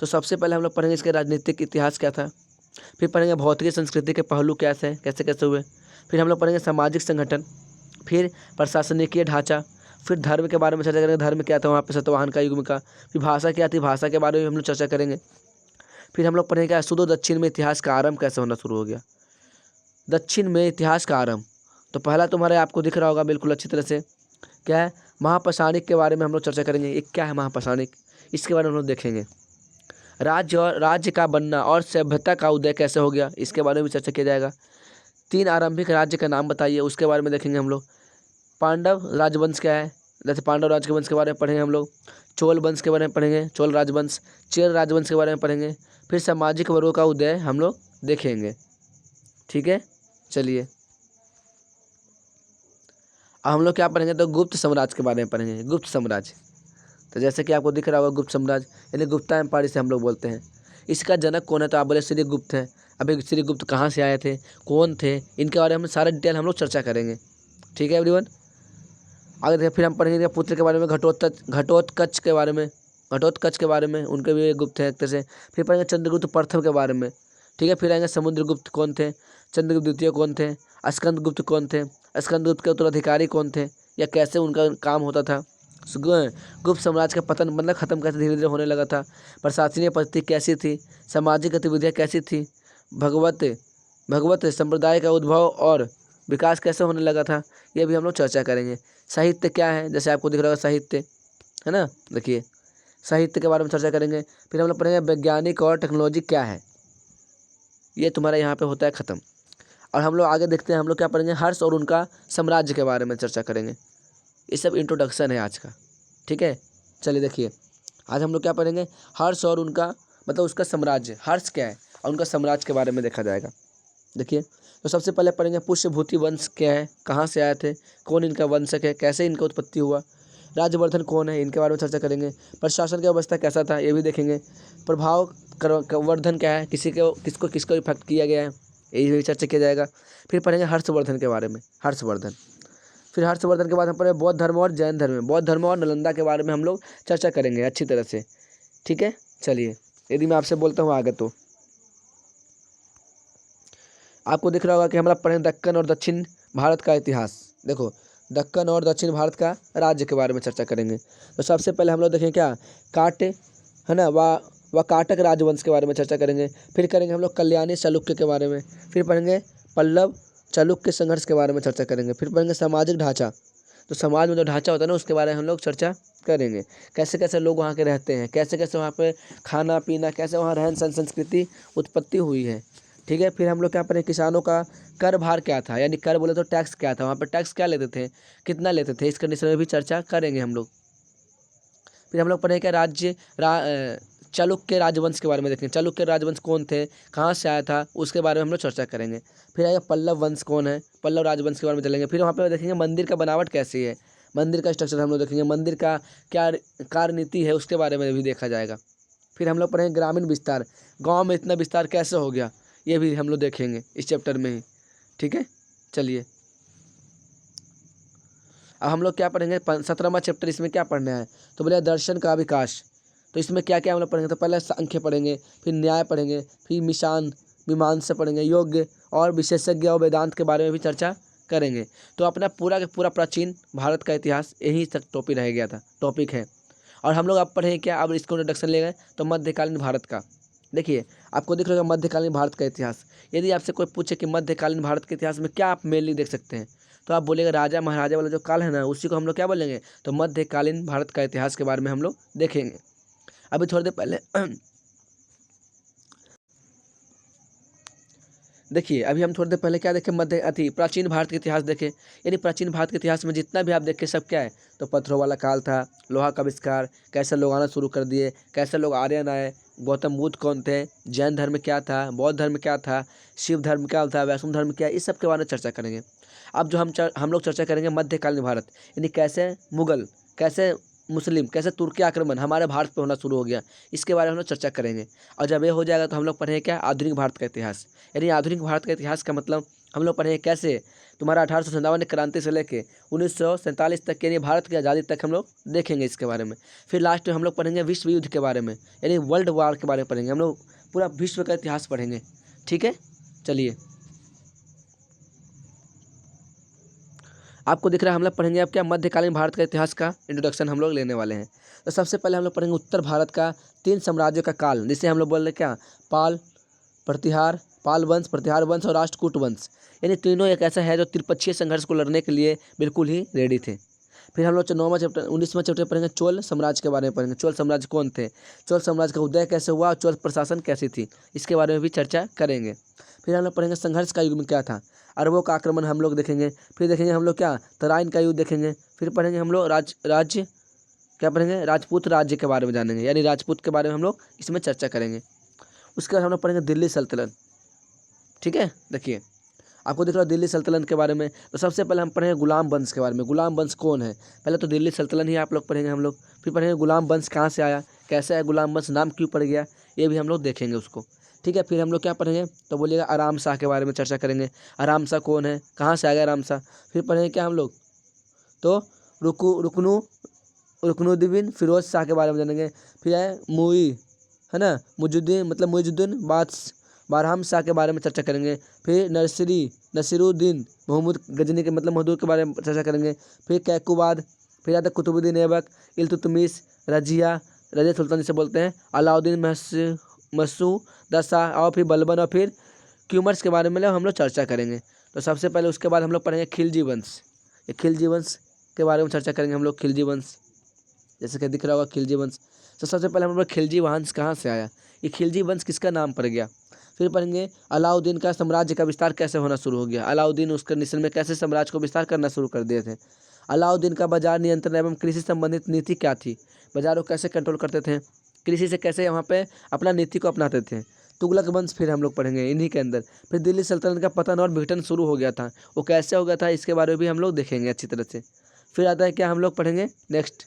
Speaker 1: तो सबसे पहले हम लोग पढ़ेंगे इसके राजनीतिक इतिहास क्या था। फिर पढ़ेंगे भौतिक संस्कृति के पहलू कैसे कैसे कैसे हुए। फिर हम लोग पढ़ेंगे सामाजिक संगठन, फिर प्रशासनिकीय ढांचा, फिर धर्म के बारे में चर्चा करेंगे, धर्म क्या था वहाँ पे सातवाहन का युग में का। फिर भाषा क्या थी, भाषा के बारे में हम लोग चर्चा करेंगे। फिर हम लोग पढ़ेंगे क्या, सुदूर दक्षिण में इतिहास का आरंभ कैसे होना शुरू हो गया, दक्षिण में इतिहास का आरंभ। तो पहला तुम्हारे आपको दिख रहा होगा बिल्कुल अच्छी तरह से, क्या है, महापाषाणिक के बारे में हम लोग चर्चा करेंगे। एक क्या है महापाषाणिक, इसके बारे में हम लोग देखेंगे। राज्य का बनना और सभ्यता का उदय कैसे हो गया, इसके बारे में चर्चा किया जाएगा। 3 आरंभिक राज्य का नाम बताइए, उसके बारे में देखेंगे हम लोग। पांडव राजवंश क्या है, जैसे पांडव राजवंश के बारे में पढ़ेंगे हम लोग। चोल वंश के बारे में पढ़ेंगे, चोल राजवंश। चेर राजवंश के बारे में पढ़ेंगे। फिर सामाजिक वर्गों का उदय हम लोग देखेंगे, ठीक है। चलिए अब हम लोग क्या पढ़ेंगे, तो गुप्त साम्राज्य के बारे में पढ़ेंगे। गुप्त साम्राज्य, तो जैसे कि आपको दिख रहा होगा गुप्त साम्राज्य यानी गुप्ता एम्पायर से हम लोग बोलते हैं। इसका जनक कौन है, तो आप बोले श्रीगुप्त है। अभी श्रीगुप्त कहाँ से आए थे, कौन थे, इनके बारे में सारा डिटेल हम लोग चर्चा करेंगे, ठीक है एवरीवन। आगे देखिए फिर हम पढ़ेंगे इनके पुत्र के बारे में, घटोत्कच के बारे में। घटोत्कच के बारे में, उनके भी गुप्त है एक तरह से। फिर पढ़ेंगे चंद्रगुप्त प्रथम के बारे में, ठीक है। फिर आएंगे समुद्रगुप्त कौन थे, चंद्रगुप्त द्वितीय कौन थे, स्कंदगुप्त कौन थे, स्कंदगुप्त के उत्तराधिकारी कौन थे, या कैसे उनका काम होता था। गुप्त साम्राज्य का पतन मतलब खत्म कैसे धीरे धीरे होने लगा था। प्रशासनिक पद्धति कैसी थी, सामाजिक गतिविधियाँ कैसी थी, भगवत संप्रदाय का उद्भव और विकास कैसे होने लगा था, ये भी हम लोग चर्चा करेंगे। साहित्य क्या है, जैसे आपको दिख रहा होगा साहित्य है ना, देखिए साहित्य के बारे में चर्चा करेंगे। फिर हम लोग पढ़ेंगे वैज्ञानिक और टेक्नोलॉजी क्या है, ये तुम्हारा यहाँ पे होता है ख़त्म। और हम लोग आगे देखते हैं, हम लोग क्या पढ़ेंगे, हर्ष और उनका साम्राज्य के बारे में चर्चा करेंगे। ये सब इंट्रोडक्शन है आज का, ठीक है। चलिए देखिए आज हम लोग क्या पढ़ेंगे, हर्ष और उनका मतलब उसका साम्राज्य, हर्ष क्या है और उनका साम्राज्य के बारे में देखा जाएगा। देखिए तो सबसे पहले पढ़ेंगे पुष्यभूति वंश क्या है, कहाँ से आए थे, कौन इनका वंशक है, कैसे इनका उत्पत्ति हुआ। राज्यवर्धन कौन है, इनके बारे में चर्चा करेंगे। प्रशासन की अवस्था कैसा था, ये भी देखेंगे। प्रभाव वर्धन क्या है, किसको इफेक्ट किया गया है, यही भी चर्चा किया जाएगा। फिर पढ़ेंगे हर्षवर्धन के बारे में, हर्षवर्धन। फिर हर्षवर्धन के बाद हम पढ़ेंगे बौद्ध धर्म और जैन धर्म, बौद्ध धर्म और नालंदा के बारे में हम लोग चर्चा करेंगे अच्छी तरह से, ठीक है। चलिए यदि मैं आपसे बोलता हूँ आगे, तो आपको दिख रहा होगा कि हमारा पढ़ें दक्कन और दक्षिण भारत का इतिहास। देखो दक्कन और दक्षिण भारत का राज्य के बारे में चर्चा करेंगे। तो सबसे पहले हम लोग देखें क्या, काटे है ना, व काटक राजवंश के बारे में चर्चा करेंगे। फिर करेंगे हम लोग कल्याणी चालुक्य के बारे में। फिर पढ़ेंगे पल्लव चालुक्य संघर्ष के बारे में चर्चा करेंगे। फिर पढ़ेंगे सामाजिक ढांचा, तो समाज में जो ढांचा होता है ना, उसके बारे में हम लोग चर्चा करेंगे। कैसे कैसे लोग वहाँ के रहते हैं, कैसे कैसे वहाँ पे खाना पीना, कैसे वहाँ रहन सहन संस्कृति उत्पत्ति हुई है, ठीक है। फिर हम लोग क्या पढ़े, किसानों का कर भार क्या था, यानी कर बोले तो टैक्स क्या था, वहाँ पर टैक्स क्या लेते थे, कितना लेते थे, इस कंडीशन में भी चर्चा करेंगे हम लोग। फिर हम लोग पढ़े क्या, चालुक्य राजवंश के बारे में देखेंगे। चालुक्य राजवंश कौन थे, कहाँ से आया था, उसके बारे में हम लोग चर्चा करेंगे। फिर आएगा पल्लव वंश कौन है, पल्लव राजवंश के बारे में चलेंगे। फिर वहाँ पे देखेंगे मंदिर का बनावट कैसी है, मंदिर का स्ट्रक्चर हम लोग देखेंगे। मंदिर का क्या कार्यनीति है, उसके बारे में भी देखा जाएगा। फिर हम लोग पढ़ेंगे ग्रामीण विस्तार, गाँव में इतना विस्तार कैसे हो गया, ये भी हम लोग देखेंगे इस चैप्टर में ही, ठीक है। चलिए अब हम लोग क्या पढ़ेंगे, 17वां चैप्टर, इसमें क्या पढ़ना है, तो बोले दर्शन का विकास। तो इसमें क्या क्या हम लोग पढ़ेंगे, तो पहले सांख्य पढ़ेंगे, फिर न्याय पढ़ेंगे, फिर मीमांसा पढ़ेंगे, योग्य और विशेषज्ञ और वेदांत के बारे में भी चर्चा करेंगे। तो अपना पूरा का पूरा प्राचीन भारत का इतिहास यही तक टॉपिक रह गया था, टॉपिक है। और हम लोग अब पढ़ेंगे क्या, अब इसको इंट्रोडक्शन ले गए, तो मध्यकालीन भारत का। देखिए आपको दिख रहा है मध्यकालीन भारत का इतिहास। यदि आपसे कोई पूछे कि मध्यकालीन भारत के इतिहास में क्या आप मेनली देख सकते हैं, तो आप बोलेगा राजा महाराजा वाला जो काल है ना, उसी को हम लोग क्या बोलेंगे, तो मध्यकालीन भारत का इतिहास के बारे में हम लोग देखेंगे। अभी थोड़ी देर पहले देखिए अभी हम थोड़ी देर पहले क्या देखे, प्राचीन भारत के इतिहास देखे। यानी प्राचीन भारत के इतिहास में जितना भी आप देखे सब क्या है, तो पत्थरों वाला काल था, लोहा का आविष्कार, कैसे लोग आना शुरू कर दिए, कैसे लोग आर्यन आए, गौतम बुद्ध कौन थे, जैन धर्म क्या था, बौद्ध धर्म क्या था, शिव धर्म क्या था, वैष्णव धर्म क्या, इस सब के बारे में चर्चा करेंगे। अब जो हम लोग चर्चा करेंगे मध्यकालीन भारत, यानी कैसे मुगल, कैसे मुस्लिम, कैसे तुर्की आक्रमण हमारे भारत पर होना शुरू हो गया, इसके बारे में हम लोग चर्चा करेंगे। और जब ये हो जाएगा तो हम लोग पढ़ेंगे क्या, आधुनिक भारत का इतिहास। यानी आधुनिक भारत का इतिहास का मतलब हम लोग पढ़ेंगे कैसे तुम्हारा 1857 क्रांति से लेके 1947 तक, यानी भारत की आज़ादी तक हम लोग देखेंगे इसके बारे में। फिर लास्ट में हम लोग पढ़ेंगे विश्व युद्ध के बारे में, यानी वर्ल्ड वार के बारे में पढ़ेंगे हम लोग, पूरा विश्व का इतिहास पढ़ेंगे, ठीक है। चलिए आपको दिख रहा है हम लोग पढ़ेंगे अब क्या, मध्यकालीन भारत का इतिहास का इंट्रोडक्शन हम लोग लेने वाले हैं। तो सबसे पहले हम लोग पढ़ेंगे उत्तर भारत का 3 साम्राज्यों का काल, जिसे हम लोग बोल रहे हैं क्या, पाल वंश, प्रतिहार वंश और राष्ट्रकूट वंश। यानी तीनों एक ऐसा है जो त्रिपक्षीय संघर्ष को लड़ने के लिए बिल्कुल ही रेडी थे। फिर हम लोग 9वां चैप्टर 19वां चैप्टर पढ़ेंगे, चोल साम्राज्य के बारे में पढ़ेंगे। चोल साम्राज्य कौन थे, चोल साम्राज्य का उदय कैसे हुआ, और चोल प्रशासन कैसी थी, इसके बारे में भी चर्चा करेंगे। फिर हम लोग पढ़ेंगे संघर्ष का युग में क्या था, अरबों का आक्रमण हम लोग देखेंगे। फिर देखेंगे हम लोग क्या, तराइन का युद्ध देखेंगे। फिर पढ़ेंगे हम लोग राज्य क्या पढ़ेंगे, राजपूत राज्य के बारे में जानेंगे, यानी राजपूत के बारे में हम लोग इसमें चर्चा करेंगे। उसके बाद हम लोग पढ़ेंगे दिल्ली सल्तनत। ठीक है, देखिए आपको दिख रहा है दिल्ली सल्तनत के बारे में। तो सबसे पहले हम पढ़ेंगे गुलाम वंश के बारे में। गुलाम वंश कौन है, पहले तो दिल्ली सल्तनत ही आप लोग पढ़ेंगे हम लोग। फिर पढ़ेंगे गुलाम वंश कहाँ से आया, कैसे आया गुलाम वंश, नाम क्यों पड़ गया, ये भी हम लोग देखेंगे उसको। ठीक है, फिर हम लोग क्या पढ़ेंगे, तो बोलिएगा आराम शाह के बारे में चर्चा करेंगे। आराम शाह कौन है, कहाँ से आ गया आराम शाह। फिर पढ़ेंगे क्या हम लोग, तो रुकनुद्दीन फिरोज शाह के बारे में जानेंगे। फिर है है ना, मुइजुद्दीन बारहम शाह के बारे में चर्चा करेंगे। फिर नसीरुद्दीन महमूद गजनी के महदूद के बारे में चर्चा करेंगे। फिर कैकुबाद, फिर आता कुतुबुद्दीन ऐबक, इल्तुतमिश, रजिया सुल्तान जिसे बोलते हैं, अलाउद्दीन मसूद शाह, और फिर बलबन, और फिर क्यूमर्स के बारे में हम लोग चर्चा करेंगे। तो सबसे पहले उसके बाद हम लोग पढ़ेंगे खिलजी वंश। ये खिलजी वंश के बारे में चर्चा करेंगे हम लोग। खिलजी वंश जैसे कि दिख रहा होगा खिलजी वंश। तो सबसे पहले हम लोग खिलजी वंश कहाँ से आया, ये खिलजी वंश किसका नाम पड़ गया। फिर पढ़ेंगे अलाउद्दीन का साम्राज्य का विस्तार कैसे होना शुरू हो गया, अलाउद्दीन उस कंडीशन में कैसे साम्राज्य को विस्तार करना शुरू कर दिए थे। अलाउद्दीन का बाजार नियंत्रण एवं कृषि संबंधित नीति क्या थी, बाजार को कैसे कंट्रोल करते थे, कृषि से कैसे वहाँ पे अपना नीति को अपनाते थे। तुगलक वंश फिर हम लोग पढ़ेंगे इन्हीं के अंदर। फिर दिल्ली सल्तनत का पतन और विघटन शुरू हो गया था, वो कैसे हो गया था, इसके बारे में भी हम लोग देखेंगे अच्छी तरह से। फिर आता है क्या हम लोग पढ़ेंगे नेक्स्ट,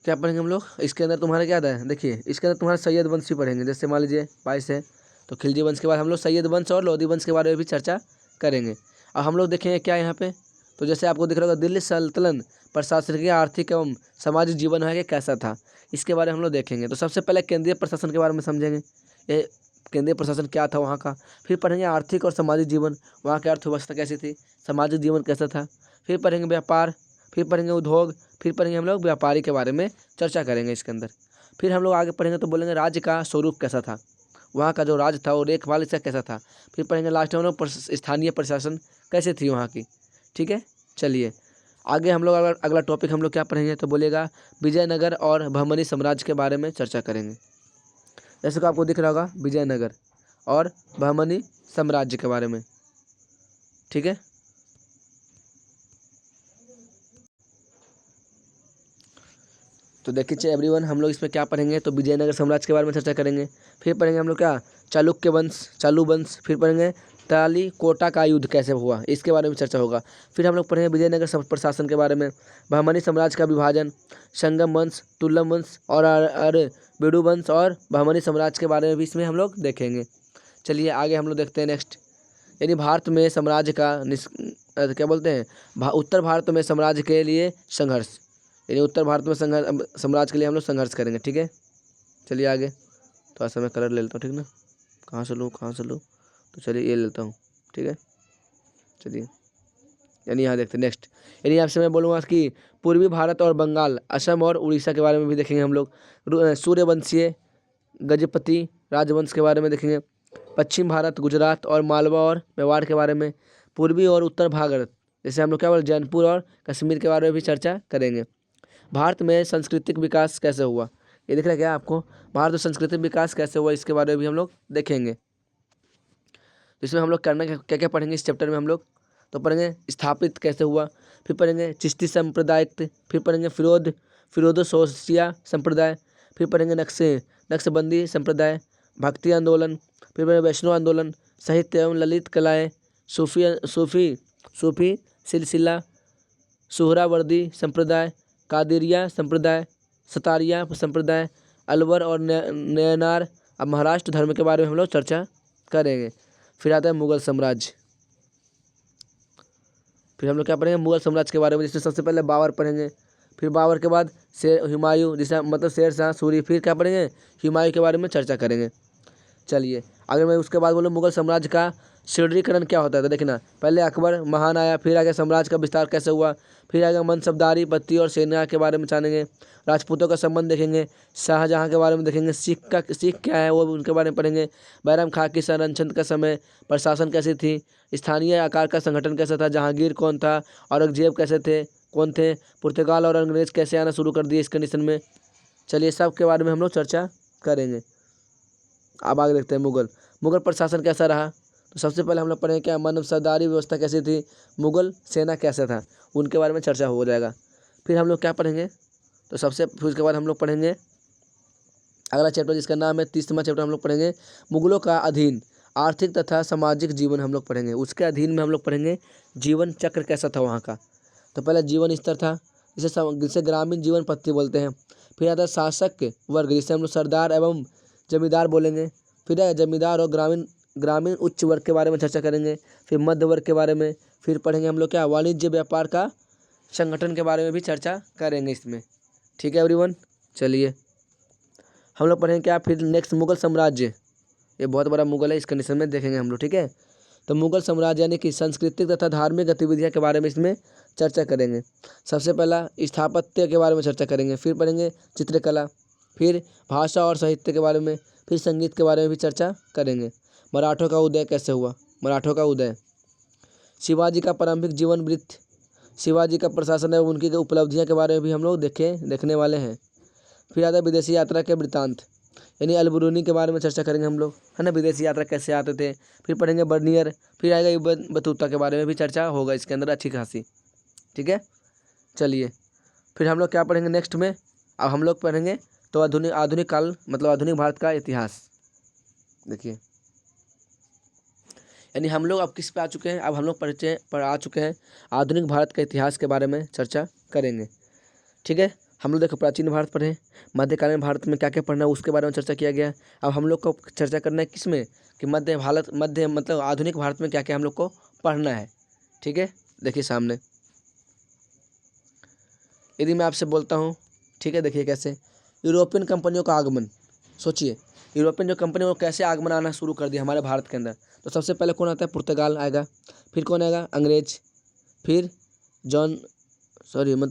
Speaker 1: क्या पढ़ेंगे हम लोग, इसके अंदर तुम्हारा क्या आता है, देखिए इसके अंदर तुम्हारा सैयद वंश भी पढ़ेंगे। जैसे मान लीजिए 22 है, तो खिलजी वंश के बाद हम लोग सैयद वंश और लोधी वंश के बारे में भी चर्चा करेंगे। और हम लोग देखेंगे क्या यहाँ पे, तो जैसे आपको दिख रहा होगा दिल्ली सल्तनत प्रशासनिक, आर्थिक एवं सामाजिक जीवन है कि कैसा था, इसके बारे में हम लोग देखेंगे। तो सबसे पहले केंद्रीय प्रशासन के बारे में समझेंगे, ये केंद्रीय प्रशासन क्या था वहाँ का। फिर पढ़ेंगे आर्थिक और सामाजिक जीवन, वहाँ की अर्थव्यवस्था कैसी थी, सामाजिक जीवन कैसा था। फिर पढ़ेंगे व्यापार, फिर पढ़ेंगे उद्योग, फिर पढ़ेंगे हम लोग व्यापारी के बारे में चर्चा करेंगे इसके अंदर। फिर हम लोग आगे पढ़ेंगे तो बोलेंगे राज्य का स्वरूप कैसा था, वहाँ का जो राज्य था वो देखभाल इसका कैसा था। फिर पढ़ेंगे लास्ट में हम लोग स्थानीय प्रशासन कैसे थी वहाँ की। ठीक है, चलिए आगे हम लोग अगला टॉपिक हम लोग क्या पढ़ेंगे, तो बोलिएगा विजयनगर और बहमनी साम्राज्य के बारे में चर्चा करेंगे। जैसे कि आपको दिख रहा होगा विजयनगर और बहमनी साम्राज्य के बारे में। ठीक है, तो देखिए एवरीवन हम लोग इसमें क्या पढ़ेंगे, तो विजयनगर साम्राज्य के बारे में चर्चा करेंगे। फिर पढ़ेंगे हम लोग क्या, चालुक्य वंश, चालू वंश। फिर पढ़ेंगे तालीकोटा का युद्ध कैसे हुआ, इसके बारे में चर्चा होगा। फिर हम लोग पढ़ेंगे विजयनगर प्रशासन के बारे में, बहमनी साम्राज्य का विभाजन, संगम वंश, तुल्लम वंश और बेडू वंश और बहमनी साम्राज्य के बारे में भी इसमें हम लोग देखेंगे। चलिए आगे हम लोग देखते हैं नेक्स्ट, यानी भारत में साम्राज्य का क्या बोलते हैं, उत्तर भारत में साम्राज्य के लिए संघर्ष, यानी उत्तर भारत में साम्राज्य के लिए हम लोग संघर्ष करेंगे। ठीक है, चलिए आगे थोड़ा सा मैं कलर ले लेता हूँ, ठीक ना, कहाँ से लूँ, तो चलिए ये लेता हूँ। ठीक है, चलिए यानी यहाँ देखते हैं नेक्स्ट, यानी आपसे मैं बोलूँगा कि पूर्वी भारत और बंगाल, असम और उड़ीसा के बारे में भी देखेंगे हम लोग। सूर्यवंशीय गजपति राजवंश के बारे में देखेंगे। पश्चिम भारत, गुजरात और मालवा और मेवाड़ के बारे में। पूर्वी और उत्तर भारत, जैसे हम लोग क्या बोले जौनपुर और कश्मीर के बारे में भी चर्चा करेंगे। भारत में सांस्कृतिक विकास कैसे हुआ, ये दिख रहा है क्या आपको, भारत में सांस्कृतिक विकास कैसे हुआ, इसके बारे में भी हम लोग देखेंगे। इसमें हम लोग करना क्या क्या पढ़ेंगे इस चैप्टर में हम लोग, तो पढ़ेंगे स्थापित कैसे हुआ, फिर पढ़ेंगे चिश्ती संप्रदाय, फिर पढ़ेंगे फिरोदोसोसिया संप्रदाय, फिर पढ़ेंगे नक्शबंदी संप्रदाय, भक्ति आंदोलन, फिर पढ़ेंगे वैष्णव आंदोलन, साहित्य एवं ललित कलाएँ, सूफी सिलसिला, सुहरावर्दी संप्रदाय, कादिरिया संप्रदाय, सतारिया संप्रदाय, अलवर और नयनार। अब महाराष्ट्र धर्म के बारे में हम लोग चर्चा करेंगे। फिर आता है मुगल साम्राज्य, फिर हम लोग क्या पढ़ेंगे मुगल साम्राज्य के बारे में, जिसमें सबसे पहले बाबर पढ़ेंगे। फिर बाबर के बाद हुमायूं, जिसे शेर शाह सूरी। फिर क्या पढ़ेंगे हुमायूं के बारे में चर्चा करेंगे। चलिए अगर मैं उसके बाद बोलूँ मुगल साम्राज्य का सुदृढ़ीकरण क्या होता है, तो देखना पहले अकबर महान आया, फिर आगे साम्राज्य का विस्तार कैसे हुआ, फिर आगे मनसबदारी पत्ती और सेना के बारे में जानेंगे, राजपूतों का संबंध देखेंगे, शाहजहाँ के बारे में देखेंगे, सिख क्या है वो उनके बारे में पढ़ेंगे, बैरम खां की संरक्षण का समय, प्रशासन कैसी थी, स्थानीय आकार का संगठन कैसा था, जहांगीर कौन था, औरंगजेब कैसे थे कौन थे, पुर्तगाल और अंग्रेज कैसे आना शुरू कर दिए इस कंडीशन में। चलिए सब के बारे में हम लोग चर्चा करेंगे। अब आगे देखते हैं मुगल प्रशासन कैसा रहा। तो सबसे पहले हम लोग पढ़ेंगे क्या मनसबदारी व्यवस्था कैसी थी, मुगल सेना कैसा था, उनके बारे में चर्चा हो जाएगा। फिर हम लोग क्या पढ़ेंगे, तो फिर उसके बाद हम लोग पढ़ेंगे अगला चैप्टर जिसका नाम है 30वां चैप्टर हम लोग पढ़ेंगे मुगलों का अधीन आर्थिक तथा सामाजिक जीवन हम लोग पढ़ेंगे। उसके अधीन में हम लोग पढ़ेंगे जीवन चक्र कैसा था वहाँ का। तो पहले जीवन स्तर था जिसे ग्रामीण जीवन पद्धति बोलते हैं। फिर आता है शासक वर्ग जिसे हम लोग सरदार एवं जमींदार बोलेंगे। फिर है जमींदार और ग्रामीण उच्च वर्ग के बारे में चर्चा करेंगे। फिर मध्य वर्ग के बारे में। फिर पढ़ेंगे हम लोग क्या वाणिज्य व्यापार का संगठन के बारे में भी चर्चा करेंगे इसमें। ठीक है एवरीवन, चलिए हम लोग पढ़ेंगे क्या फिर नेक्स्ट मुगल साम्राज्य। ये बहुत बड़ा मुगल है, इस कंडीशन में देखेंगे हम लोग। ठीक है, तो मुगल साम्राज्य यानी कि सांस्कृतिक तथा धार्मिक गतिविधियाँ के बारे में इसमें चर्चा करेंगे। सबसे पहला स्थापत्य के बारे में चर्चा करेंगे, फिर पढ़ेंगे चित्रकला, फिर भाषा और साहित्य के बारे में, फिर संगीत के बारे में भी चर्चा करेंगे। मराठों का उदय कैसे हुआ, मराठों का उदय, शिवाजी का प्रारंभिक जीवन वृत्त, शिवाजी का प्रशासन एवं उनकी उपलब्धियाँ के बारे में भी हम लोग देखने वाले हैं। फिर आता है विदेशी यात्रा के वृत्तांत यानी अलबरूनी के बारे में चर्चा करेंगे हम लोग, है ना, विदेशी यात्रा कैसे आते थे। फिर पढ़ेंगे बर्नियर, फिर आएगा इब्न बतूता के बारे में भी चर्चा होगा इसके अंदर अच्छी खासी। ठीक है, चलिए फिर हम लोग क्या पढ़ेंगे नेक्स्ट में। अब हम लोग पढ़ेंगे तो आधुनिक काल मतलब आधुनिक भारत का इतिहास। देखिए यानी हम लोग अब किस पे आ चुके हैं, अब हम लोग पर आ चुके हैं आधुनिक भारत के इतिहास के बारे में चर्चा करेंगे। ठीक है, हम लोग देखो प्राचीन भारत पढ़े, मध्यकालीन भारत में क्या क्या पढ़ना है उसके बारे में चर्चा किया गया। अब हम लोग को चर्चा करना है किस में कि मध्य मतलब आधुनिक भारत में क्या क्या हम लोग को पढ़ना है। ठीक है, देखिए सामने यदि मैं आपसे बोलता हूँ, ठीक है, देखिए कैसे यूरोपियन कंपनियों का आगमन। सोचिए यूरोपियन जो कंपनी वो कैसे आगमन आना शुरू कर दिया हमारे भारत के अंदर। तो सबसे पहले कौन आता है, पुर्तगाल आएगा, फिर कौन आएगा, अंग्रेज, फिर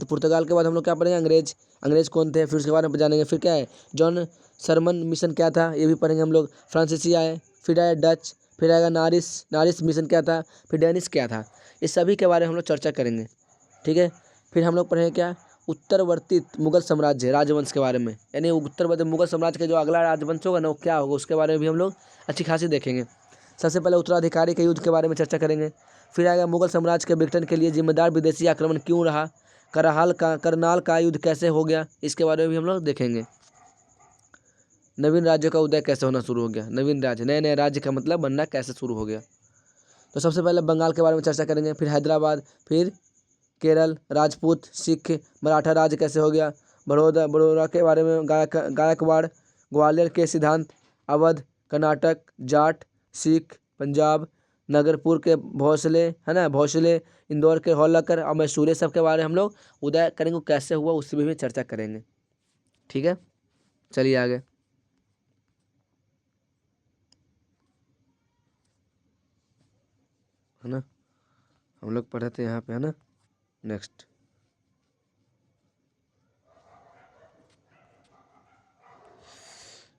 Speaker 1: पुर्तगाल के बाद हम लोग क्या पढ़ेंगे, अंग्रेज कौन थे, फिर उसके बारे में जानेंगे। फिर क्या है, जॉन सरमन मिशन क्या था ये भी पढ़ेंगे हम लोग। फ्रांसीसी आए, फिर आए डच, फिर आएगा नारिस मिशन क्या था, फिर डेनिस क्या था, इस सभी के बारे में हम लोग चर्चा करेंगे। ठीक है, फिर हम लोग पढ़ेंगे क्या उत्तरवर्ती मुगल साम्राज्य राजवंश के बारे में, यानी उत्तरवर्ती मुगल साम्राज्य का जो अगला राजवंश होगा ना वो क्या होगा उसके बारे में भी हम लोग अच्छी खासी देखेंगे। सबसे पहले उत्तराधिकारी के युद्ध के बारे में चर्चा करेंगे। फिर आएगा मुगल साम्राज्य के विघटन के लिए जिम्मेदार विदेशी आक्रमण क्यों रहा, करनाल का युद्ध कैसे हो गया, इसके बारे में भी हम लोग देखेंगे। नवीन राज्यों का उदय कैसे होना शुरू हो गया, नवीन राज्य नए नए राज्य का मतलब बनना कैसे शुरू हो गया। तो सबसे पहले बंगाल के बारे में चर्चा करेंगे, फिर हैदराबाद, फिर केरल, राजपूत, सिख, मराठा राज्य कैसे हो गया, बड़ौदा के बारे में, गायकवाड़, ग्वालियर के सिद्धांत, अवध, कर्नाटक, जाट, सिख, पंजाब, नगरपुर के भोसले, है ना, भोसले, इंदौर के होलकर और मैसूर, सब के बारे में हम लोग उदय करेंगे कैसे हुआ उससे भी चर्चा करेंगे। ठीक है, चलिए आगे। है ना, हम लोग पढ़े थे यहाँ पे, है ना, नेक्स्ट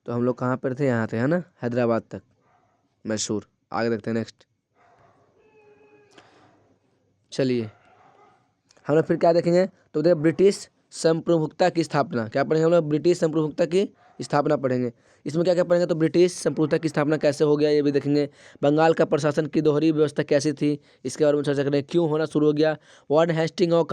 Speaker 1: तो हम लोग कहाँ पर थे, यहाँ थे, है ना, हैदराबाद तक, मैसूर। आगे देखते हैं नेक्स्ट। चलिए हम लोग फिर क्या देखेंगे, तो देखिए ब्रिटिश संप्रभुता की स्थापना क्या पढ़ेंगे हम लोग, ब्रिटिश संप्रभुता की स्थापना पढ़ेंगे। इसमें क्या क्या पढ़ेंगे, तो ब्रिटिश संप्रभुता की स्थापना कैसे हो गया ये भी देखेंगे। बंगाल का प्रशासन की दोहरी व्यवस्था कैसी थी इसके बारे में चर्चा करेंगे। क्यों होना शुरू हो गया, वार्ड हेस्टिंग और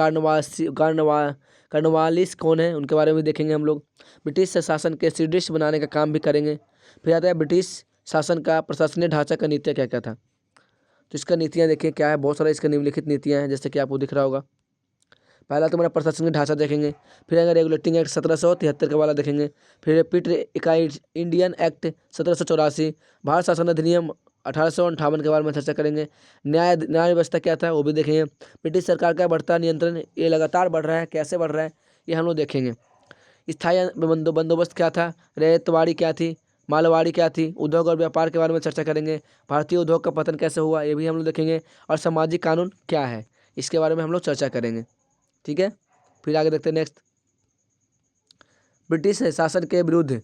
Speaker 1: कार्नवालिस कौन है उनके बारे में भी देखेंगे हम लोग। ब्रिटिश शासन के सुदृढ़ बनाने का काम भी करेंगे। फिर आता है ब्रिटिश शासन का प्रशासनिक ढांचा का नीतियाँ क्या क्या था। तो इसका नीतियाँ देखिए क्या है, बहुत सारा इसका निम्नलिखित नीतियाँ हैं जैसे कि आपको दिख रहा होगा। पहला तो हमारा प्रशासनिक ढांचा देखेंगे, फिर आएगा रेगुलेटिंग एक्ट 1773 का वाला देखेंगे, फिर पिट इकाई इंडियन एक्ट 1784, भारत शासन अधिनियम 1858 के बारे में चर्चा करेंगे। न्याय व्यवस्था क्या था वो भी देखेंगे। ब्रिटिश सरकार का बढ़ता नियंत्रण, ये लगातार बढ़ रहा है, कैसे बढ़ रहा है ये हम लोग देखेंगे। स्थायी बंदोबस्त क्या था, रैयतवाड़ी क्या थी, मालवाड़ी क्या थी, उद्योग और व्यापार के बारे में चर्चा करेंगे, भारतीय उद्योग का पतन कैसे हुआ ये भी हम लोग देखेंगे, और सामाजिक कानून क्या है इसके बारे में हम लोग चर्चा करेंगे। ठीक है, फिर आगे देखते हैं नेक्स्ट, ब्रिटिश शासन के विरुद्ध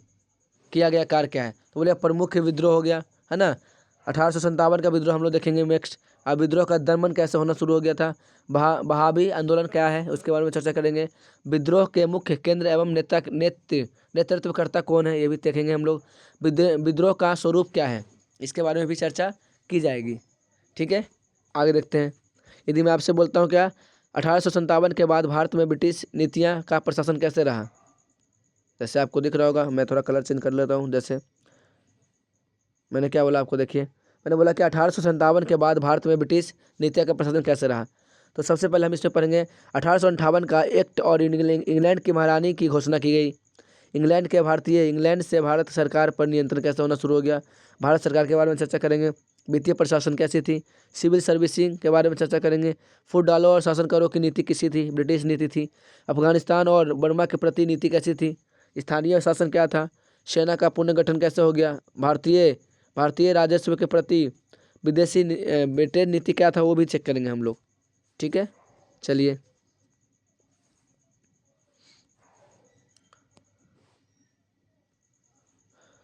Speaker 1: किया गया कार्य क्या है, तो बोले प्रमुख विद्रोह हो गया है ना, 1857 का विद्रोह हम लोग देखेंगे नेक्स्ट। अब विद्रोह का दमन कैसे होना शुरू हो गया था, बहावी आंदोलन क्या है उसके बारे में चर्चा करेंगे, विद्रोह के मुख्य केंद्र एवं नेतृत्वकर्ता कौन है ये भी देखेंगे हम लोग, विद्रोह का स्वरूप क्या है इसके बारे में भी चर्चा की जाएगी। ठीक है, आगे देखते हैं। यदि मैं आपसे बोलता हूँ क्या 1857 के बाद भारत में ब्रिटिश नीतियाँ का प्रशासन कैसे रहा, जैसे आपको दिख रहा होगा, मैं थोड़ा कलर चेंज कर लेता हूँ। जैसे मैंने क्या बोला आपको, देखिए मैंने बोला कि 1857 के बाद भारत में ब्रिटिश नीतियों का प्रशासन कैसे रहा। तो सबसे पहले हम इसमें पढ़ेंगे 1858 का एक्ट और इंग्लैंड की महारानी की घोषणा की गई। इंग्लैंड से भारत सरकार पर नियंत्रण कैसे होना शुरू हो गया, भारत सरकार के बारे में चर्चा करेंगे। वित्तीय प्रशासन कैसी थी, सिविल सर्विसिंग के बारे में चर्चा करेंगे। फूड डालो और शासन करो की नीति किसी थी, ब्रिटिश नीति थी। अफगानिस्तान और बर्मा के प्रति नीति कैसी थी, स्थानीय शासन क्या था। सेना का पुनर्गठन कैसे हो गया, भारतीय राजस्व के प्रति विदेशी ब्रिटेन नीति क्या था वो भी चेक करेंगे हम लोग। ठीक है, चलिए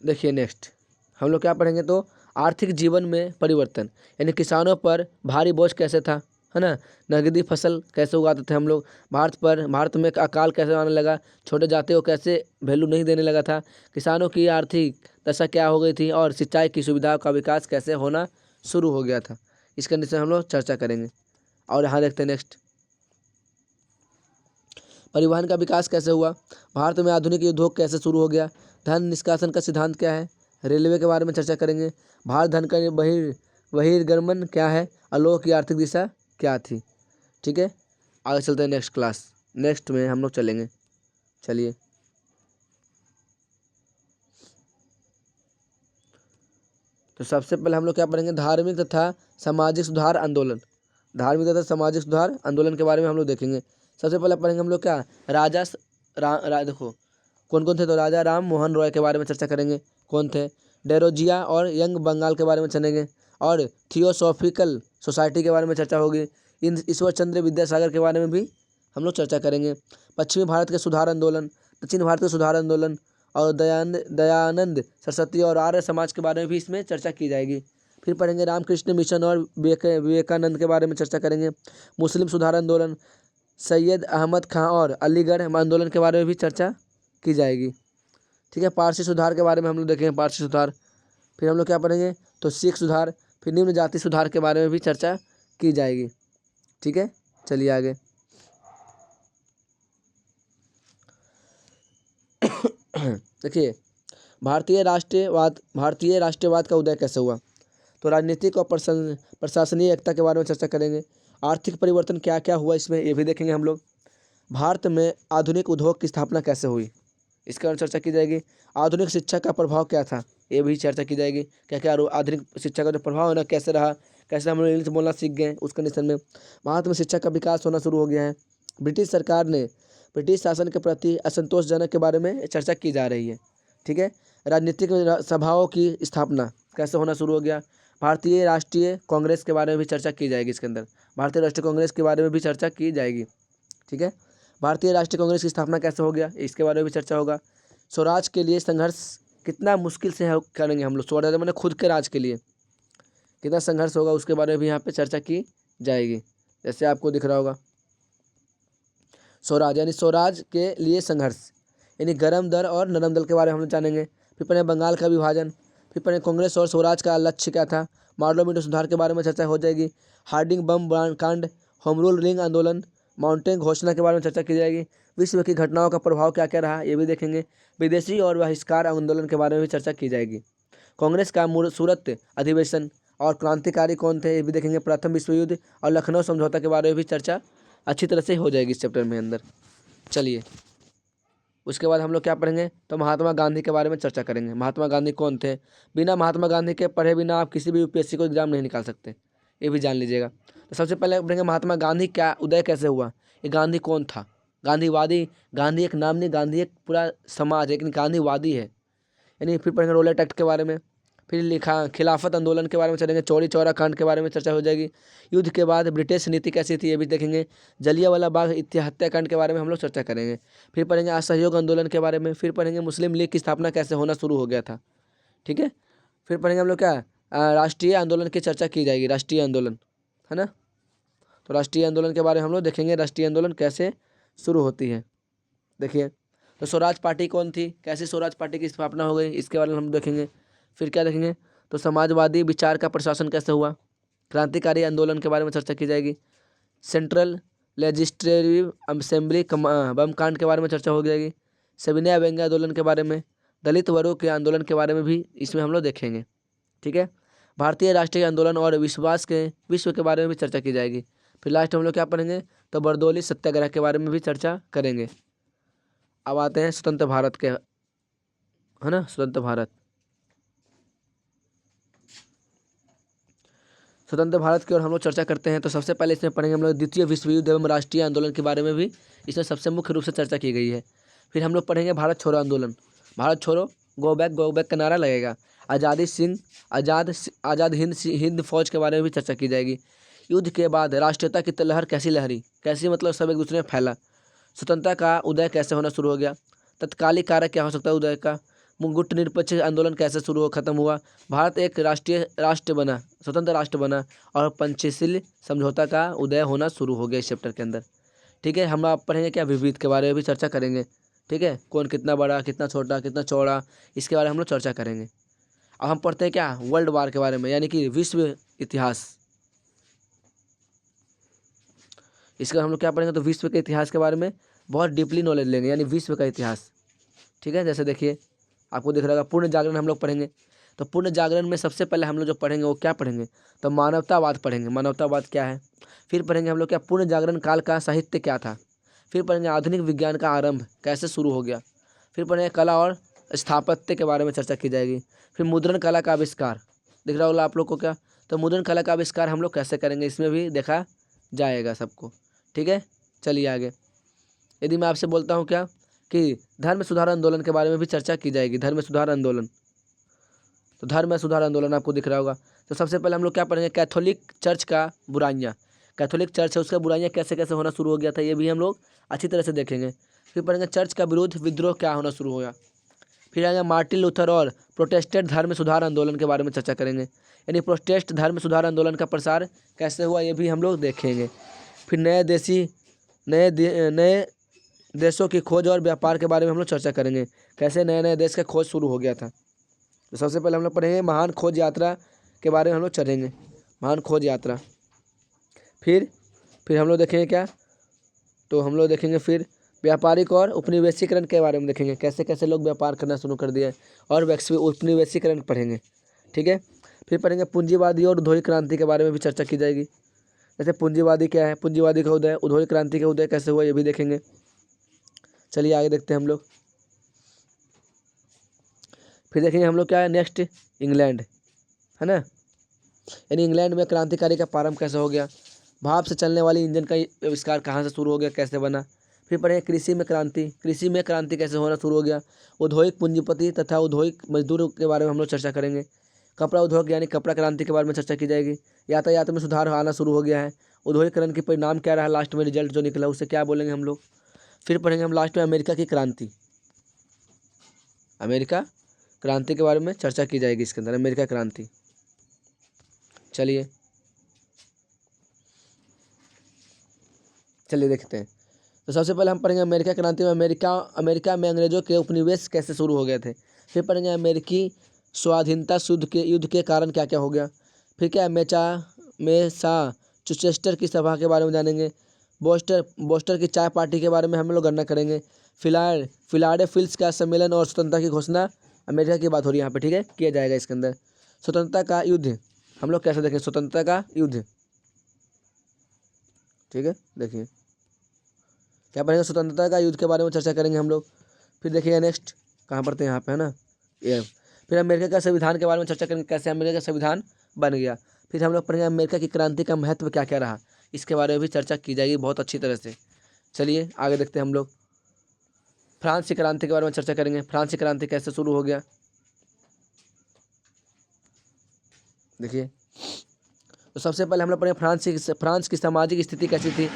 Speaker 1: देखिए नेक्स्ट हम लोग क्या पढ़ेंगे, तो आर्थिक जीवन में परिवर्तन, यानी किसानों पर भारी बोझ कैसे था, है ना। नगदी फसल कैसे उगाते थे हम लोग, भारत में अकाल कैसे आने लगा, छोटे जातियों को कैसे वैल्यू नहीं देने लगा था, किसानों की आर्थिक दशा क्या हो गई थी, और सिंचाई की सुविधाओं का विकास कैसे होना शुरू हो गया था, इस कंडीशन हम लोग चर्चा करेंगे। और यहाँ देखते हैं नेक्स्ट, परिवहन का विकास कैसे हुआ, भारत में आधुनिक उद्योग कैसे शुरू हो गया, धन निष्कासन का सिद्धांत क्या है, रेलवे के बारे में चर्चा करेंगे। भारत धन का बहिर्गमन क्या है, अलोह की आर्थिक दिशा क्या थी। ठीक है, आगे चलते हैं नेक्स्ट में हम लोग चलेंगे। चलिए तो सबसे पहले हम लोग क्या पढ़ेंगे, धार्मिक तथा सामाजिक सुधार आंदोलन के बारे में हम लोग देखेंगे। सबसे पहले पढ़ेंगे हम लोग क्या, देखो कौन कौन थे, तो राजा राम मोहन रॉय के बारे में चर्चा करेंगे, कौन थे। डेरोजिया और यंग बंगाल के बारे में चलेंगे, और थियोसॉफिकल सोसाइटी के बारे में चर्चा होगी। ईश्वर चंद्र विद्यासागर के बारे में भी हम लोग चर्चा करेंगे। पश्चिमी भारत के सुधार आंदोलन, दक्षिण भारत के सुधार आंदोलन, और दयानंद सरस्वती और आर्य समाज के बारे में भी इसमें चर्चा की जाएगी। फिर पढ़ेंगे रामकृष्ण मिशन और विवेकानंद के बारे में चर्चा करेंगे। मुस्लिम सुधार आंदोलन, सैयद अहमद खां और अलीगढ़ आंदोलन के बारे में भी चर्चा की जाएगी। ठीक है, पारसी सुधार के बारे में हम लोग देखेंगे, पारसी सुधार। फिर हम लोग क्या पढ़ेंगे, तो सिख सुधार, फिर निम्न जाति सुधार के बारे में भी चर्चा की जाएगी। ठीक है, चलिए आगे। देखिए भारतीय राष्ट्रवाद का उदय कैसे हुआ, तो राजनीतिक और प्रशासनीय एकता के बारे में चर्चा करेंगे। आर्थिक परिवर्तन क्या क्या हुआ इसमें ये भी देखेंगे हम लोग। भारत में आधुनिक उद्योग की स्थापना कैसे हुई इसके बारे में चर्चा की जाएगी। आधुनिक शिक्षा का प्रभाव क्या था ये भी चर्चा की जाएगी, क्या क्या आधुनिक शिक्षा का जो प्रभाव है ना कैसे रहा, कैसे हम लोग इंग्लिश बोलना सीख गए उस कंडीशन में। भारत में शिक्षा का विकास होना शुरू हो गया है। ब्रिटिश सरकार ने ब्रिटिश शासन के प्रति असंतोषजनक के बारे में चर्चा की जा रही है। ठीक है, राजनीतिक सभाओं की स्थापना कैसे होना शुरू हो गया। भारतीय राष्ट्रीय कांग्रेस के बारे में भी चर्चा की जाएगी इसके अंदर, भारतीय राष्ट्रीय कांग्रेस के बारे में भी चर्चा की जाएगी। ठीक है, भारतीय राष्ट्रीय कांग्रेस की स्थापना कैसे हो गया इसके बारे में भी चर्चा होगा। स्वराज के लिए संघर्ष कितना मुश्किल से करेंगे हम लोग, स्वराज मैंने खुद के राज के लिए कितना संघर्ष होगा उसके बारे में भी यहाँ पे चर्चा की जाएगी। जैसे आपको दिख रहा होगा स्वराज यानी स्वराज के लिए संघर्ष, यानी गर्म दल और नरम दल के बारे में हम लोग जानेंगे। फिर पढ़े बंगाल का विभाजन, फिर पढ़े कांग्रेस और स्वराज का लक्ष्य क्या था, मॉडल मीडिया सुधार के बारे में चर्चा हो जाएगी। हार्डिंग बम कांड, होम रूल रिंग आंदोलन, माउंटेन घोषणा के बारे में चर्चा की जाएगी। विश्व की घटनाओं का प्रभाव क्या क्या रहा ये भी देखेंगे। विदेशी और बहिष्कार आंदोलन के बारे में भी चर्चा की जाएगी। कांग्रेस का सूरत अधिवेशन और क्रांतिकारी कौन थे ये भी देखेंगे। प्रथम विश्व युद्ध और लखनऊ समझौता के बारे में भी चर्चा अच्छी तरह से हो जाएगी इस चैप्टर में अंदर। चलिए उसके बाद हम लोग क्या पढ़ेंगे, तो महात्मा गांधी के बारे में चर्चा करेंगे। महात्मा गांधी कौन थे, बिना महात्मा गांधी के पढ़े बिना आप किसी भी यूपीएससी को एग्जाम नहीं निकाल सकते, ये भी जान लीजिएगा। तो सबसे पहले पढ़ेंगे महात्मा गांधी क्या उदय कैसे हुआ, ये गांधी कौन था। गांधीवादी, गांधी एक नाम नहीं, गांधी एक पूरा समाज है, लेकिन गांधीवादी है। यानी फिर पढ़ेंगे रोलेट एक्ट के बारे में। फिर खिलाफत आंदोलन के बारे में चलेंगे, चौरी चौरा कांड के बारे में चर्चा हो जाएगी। युद्ध के बाद ब्रिटिश नीति कैसी थी ये भी देखेंगे। जलियांवाला बाग हत्याकांड के बारे में हम लोग चर्चा करेंगे। फिर पढ़ेंगे असहयोग आंदोलन के बारे में। फिर पढ़ेंगे मुस्लिम लीग की स्थापना कैसे होना शुरू हो गया था, ठीक है। फिर पढ़ेंगे हम लोग क्या राष्ट्रीय आंदोलन की चर्चा की जाएगी, राष्ट्रीय आंदोलन, है ना। तो राष्ट्रीय आंदोलन के बारे में हम लोग देखेंगे, राष्ट्रीय आंदोलन कैसे शुरू होती है। देखिए, तो स्वराज पार्टी कौन थी, कैसे स्वराज पार्टी की स्थापना हो गई, इसके बारे में हम देखेंगे। फिर क्या देखेंगे, तो समाजवादी विचार का प्रशासन कैसे हुआ, क्रांतिकारी आंदोलन के बारे में चर्चा की जाएगी। सेंट्रल लेजिस्लेटिव असेंबली बम कांड के बारे में चर्चा हो जाएगी। सविनय अवज्ञा आंदोलन के बारे में, दलित वर्गों के आंदोलन के बारे में भी इसमें हम लोग देखेंगे, ठीक है। भारतीय राष्ट्रीय आंदोलन और विश्व के बारे में भी चर्चा की जाएगी। फिर लास्ट हम लोग क्या पढ़ेंगे, तो बरदौली सत्याग्रह के बारे में भी चर्चा करेंगे। अब आते हैं स्वतंत्र भारत के, है ना, स्वतंत्र भारत। स्वतंत्र भारत की ओर हम लोग चर्चा करते हैं। तो सबसे पहले इसमें पढ़ेंगे हम लोग द्वितीय विश्व युद्ध एवं राष्ट्रीय आंदोलन के बारे में भी इसमें सबसे मुख्य रूप से चर्चा की गई है। फिर हम लोग पढ़ेंगे भारत छोड़ो आंदोलन, भारत छोड़ो, गो बैक का नारा लगेगा। आज़ाद हिंद फौज के बारे में भी चर्चा की जाएगी। युद्ध के बाद राष्ट्रीयता की लहर कैसी लहरी, कैसी मतलब सब एक दूसरे में फैला। स्वतंत्रता का उदय कैसे होना शुरू हो गया। तत्कालिक कारक क्या हो सकता है उदय का। गुट निरपेक्ष आंदोलन कैसे खत्म हुआ। भारत एक राष्ट्र बना, स्वतंत्र राष्ट्र बना और पंचशील समझौता का उदय होना शुरू हो गया इस चैप्टर के अंदर, ठीक है। हम आप पढ़ेंगे क्या, विविध के बारे में भी चर्चा करेंगे, ठीक है। कौन कितना बड़ा, कितना छोटा, कितना चौड़ा, इसके बारे में हम लोग चर्चा करेंगे। अब हम पढ़ते हैं क्या, वर्ल्ड वार के बारे में, यानी कि विश्व इतिहास। इसका हम लोग क्या पढ़ेंगे, तो विश्व के इतिहास के बारे में बहुत डीपली नॉलेज लेंगे, यानी विश्व का इतिहास, ठीक है। जैसे देखिए आपको दिख रहा होगा पूर्ण जागरण हम लोग पढ़ेंगे। तो पूर्ण जागरण में सबसे पहले हम लोग जो पढ़ेंगे वो क्या पढ़ेंगे, तो मानवतावाद पढ़ेंगे। मानवतावाद क्या है। फिर पढ़ेंगे हम लोग क्या, पूर्ण जागरण काल का साहित्य क्या था। फिर पढ़ेंगे आधुनिक विज्ञान का आरंभ कैसे शुरू हो गया। फिर पढ़ेंगे कला और स्थापत्य के बारे में चर्चा की जाएगी। फिर मुद्रण कला का आविष्कार, दिख रहा होगा आप लोग को क्या, तो मुद्रण कला का आविष्कार हम लोग कैसे करेंगे इसमें भी देखा जाएगा सबको, ठीक है। चलिए आगे, यदि मैं आपसे बोलता हूँ क्या कि धर्म सुधार आंदोलन के बारे में भी चर्चा की जाएगी। धर्म सुधार आंदोलन, तो धर्म सुधार आंदोलन आपको दिख रहा होगा। तो सबसे पहले हम लोग क्या पढ़ेंगे, कैथोलिक चर्च का बुराइयाँ, कैथोलिक चर्च है उसका बुराइयाँ कैसे कैसे होना शुरू हो गया था, ये भी हम लोग अच्छी तरह से देखेंगे। फिर पढ़ेंगे चर्च का विरोध विद्रोह क्या होना शुरू हुआ। फिर आएंगे मार्टिन लूथर और प्रोटेस्टेंट धर्म सुधार आंदोलन के बारे में चर्चा करेंगे, यानी प्रोटेस्ट धर्म सुधार आंदोलन का प्रसार कैसे हुआ ये भी हम लोग देखेंगे। फिर नए देशों की खोज और व्यापार के बारे में हम लोग चर्चा करेंगे, कैसे नए नए देश का खोज शुरू हो गया था। तो सबसे पहले हम लोग पढ़ेंगे महान खोज यात्रा के बारे में हम लोग चलेंगे, महान खोज यात्रा। फिर हम लोग देखेंगे क्या, तो हम लोग देखेंगे फिर व्यापारिक और उपनिवेशीकरण के बारे में देखेंगे, कैसे कैसे लोग व्यापार करना शुरू कर दिए और उपनिवेशीकरण पढ़ेंगे, ठीक है। फिर पढ़ेंगे पूंजीवादी और उद्योगिक क्रांति के बारे में भी चर्चा की जाएगी। जैसे पूंजीवादी क्या है, पूंजीवादी का उदय, उद्योगिक क्रांति का उदय कैसे हुआ ये भी देखेंगे। चलिए आगे देखते हैं हम लोग। फिर देखेंगे हम लोग क्या है नेक्स्ट, इंग्लैंड, है ना, यानी इंग्लैंड में क्रांतिकारी का प्रारंभ कैसे हो गया। भाप से चलने वाली इंजन का आविष्कार कहाँ से शुरू हो गया, कैसे बना। फिर पढ़ेंगे कृषि में क्रांति, कृषि में क्रांति कैसे होना शुरू हो गया। औद्योगिक पूंजीपति तथा औद्योगिक मजदूरों के बारे में हम लोग चर्चा करेंगे। कपड़ा उद्योग यानी कपड़ा क्रांति के बारे में चर्चा की जाएगी। यातायात में सुधार आना शुरू हो गया है। औद्योगिकरण के परिणाम क्या रहा, लास्ट में रिजल्ट जो निकला उसे क्या बोलेंगे हम लोग। फिर पढ़ेंगे हम लास्ट में अमेरिका की क्रांति, अमेरिका क्रांति के बारे में चर्चा की जाएगी इसके अंदर, अमेरिका क्रांति। चलिए देखते हैं। तो सबसे पहले हम पढ़ेंगे अमेरिका क्रांति में अमेरिका में अंग्रेजों के उपनिवेश कैसे शुरू हो गए थे। फिर पढ़ेंगे अमेरिकी स्वाधीनता युद्ध के कारण क्या क्या हो गया। फिर क्या मैसाचुसेट्स की सभा के बारे में जानेंगे। बोस्टर की चाय पार्टी के बारे में हम लोग गणना करेंगे। फिलाडेल्फिया का सम्मेलन और स्वतंत्रता की घोषणा, अमेरिका की बात हो रही है यहाँ पे, ठीक है, किया जाएगा इसके अंदर। स्वतंत्रता का युद्ध हम लोग कैसे देखें, स्वतंत्रता का युद्ध, ठीक है, देखिए क्या पढ़ेंगे, स्वतंत्रता का युद्ध के बारे में चर्चा करेंगे हम लोग। फिर देखिएगा नेक्स्ट कहाँ पढ़ते हैं यहाँ पे, है ना, ये। फिर अमेरिका का संविधान के बारे में चर्चा करेंगे, कैसे अमेरिका का संविधान बन गया। फिर हम लोग पढ़ेंगे अमेरिका की क्रांति का महत्व क्या क्या रहा, इसके बारे में भी चर्चा की जाएगी बहुत अच्छी तरह से। चलिए आगे देखते हैं हम लोग। फ्रांस की क्रांति के बारे में चर्चा करेंगे, फ्रांस की क्रांति कैसे शुरू हो गया। देखिए, तो सबसे पहले हम लोग पढ़ेंगे फ्रांस की सामाजिक स्थिति कैसी थी।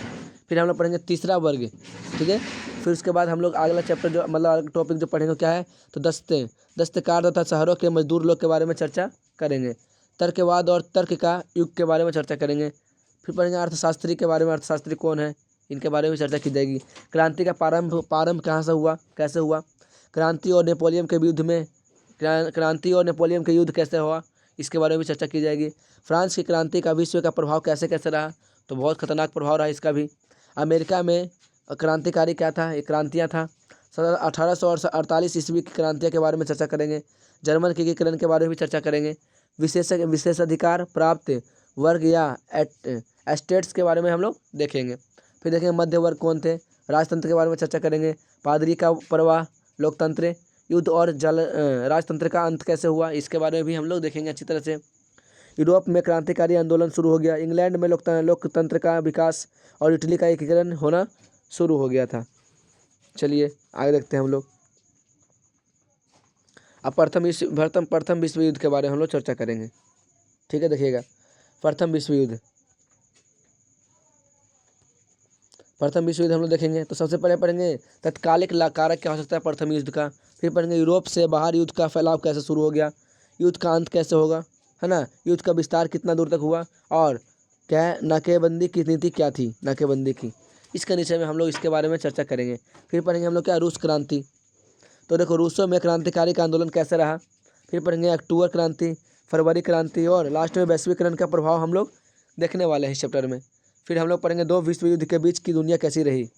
Speaker 1: फिर हम लोग पढ़ेंगे तीसरा वर्ग, ठीक है। फिर उसके बाद हम लोग अगला चैप्टर जो मतलब अगला टॉपिक जो पढ़ेंगे क्या है, तो दस्तकार तथा शहरों के मजदूर लोग के बारे में चर्चा करेंगे। तर्कवाद और तर्क का युग के बारे में चर्चा करेंगे। फिर पढ़ेंगे अर्थशास्त्री के बारे में, अर्थशास्त्री कौन है, इनके बारे में चर्चा की जाएगी। क्रांति का प्रारंभ कहाँ से हुआ, कैसे हुआ। क्रांति और नेपोलियन के युद्ध में क्रांति और नेपोलियन के युद्ध कैसे हुआ, इसके बारे में भी चर्चा की जाएगी। फ्रांस की क्रांति का विश्व का प्रभाव कैसे कैसे रहा, तो बहुत खतरनाक प्रभाव रहा इसका भी। अमेरिका में क्रांतिकारी क्या था, ये क्रांतियाँ था। 1848 ईस्वी की क्रांतियों के बारे में चर्चा करेंगे। जर्मन के एकीकरण के बारे में भी चर्चा करेंगे। विशेषाधिकार प्राप्त वर्ग या एस्टेट्स के बारे में हम लोग देखेंगे। फिर देखेंगे मध्य वर्ग कौन थे, राजतंत्र के बारे में चर्चा करेंगे। पादरी का प्रवाह, लोकतंत्र, युद्ध और राजतंत्र का अंत कैसे हुआ, इसके बारे में भी हम लोग देखेंगे अच्छी तरह से। यूरोप में क्रांतिकारी आंदोलन शुरू हो गया। इंग्लैंड में लोकतंत्र का विकास और इटली का एकीकरण होना शुरू हो गया था। चलिए आगे देखते हैं हम लोग। अब प्रथम विश्व युद्ध के बारे में हम लोग चर्चा करेंगे, ठीक है। देखिएगा, प्रथम विश्व युद्ध हम लोग देखेंगे। तो सबसे पहले पढ़ेंगे तत्कालिक कारक क्या हो सकता है प्रथम युद्ध का। फिर पढ़ेंगे यूरोप से बाहर युद्ध का फैलाव कैसे शुरू हो गया, युद्ध का अंत कैसे होगा, है ना, युद्ध का विस्तार कितना दूर तक हुआ, और क्या नाकेबंदी की नीति क्या थी, नाकेबंदी की, इसके नीचे में हम लोग इसके बारे में चर्चा करेंगे। फिर पढ़ेंगे हम लोग क्या, रूस क्रांति। तो देखो रूसों में क्रांतिकारी का आंदोलन कैसे रहा। फिर पढ़ेंगे अक्टूबर क्रांति, फरवरी क्रांति, और लास्ट में वैश्वीकरण का प्रभाव हम लोग देखने वाले हैं इस चैप्टर में। फिर हम लोग पढ़ेंगे दो विश्व युद्ध के बीच की दुनिया कैसी रही,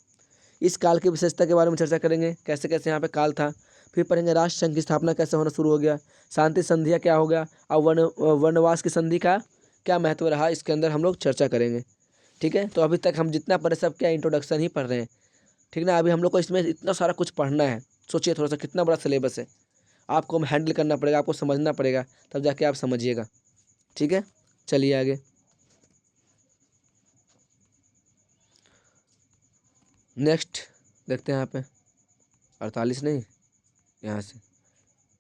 Speaker 1: इस काल की विशेषता के बारे में चर्चा करेंगे, कैसे कैसे यहाँ पे काल था। फिर पढ़ेंगे राष्ट्र संघ की स्थापना कैसे होना शुरू हो गया, शांति संधियाँ क्या हो गया, और वनवास की संधि का क्या महत्व रहा, इसके अंदर हम लोग चर्चा करेंगे, ठीक है। तो अभी तक हम जितना पढ़े सब क्या इंट्रोडक्शन ही पढ़ रहे हैं, ठीक ना। अभी हम लोग को इसमें इतना सारा कुछ पढ़ना है, सोचिए थोड़ा सा कितना बड़ा सिलेबस है, आपको हैंडल करना पड़ेगा, आपको समझना पड़ेगा, तब जाके आप समझिएगा, ठीक है। चलिए आगे नेक्स्ट देखते हैं। यहाँ पे 48 नहीं, यहाँ से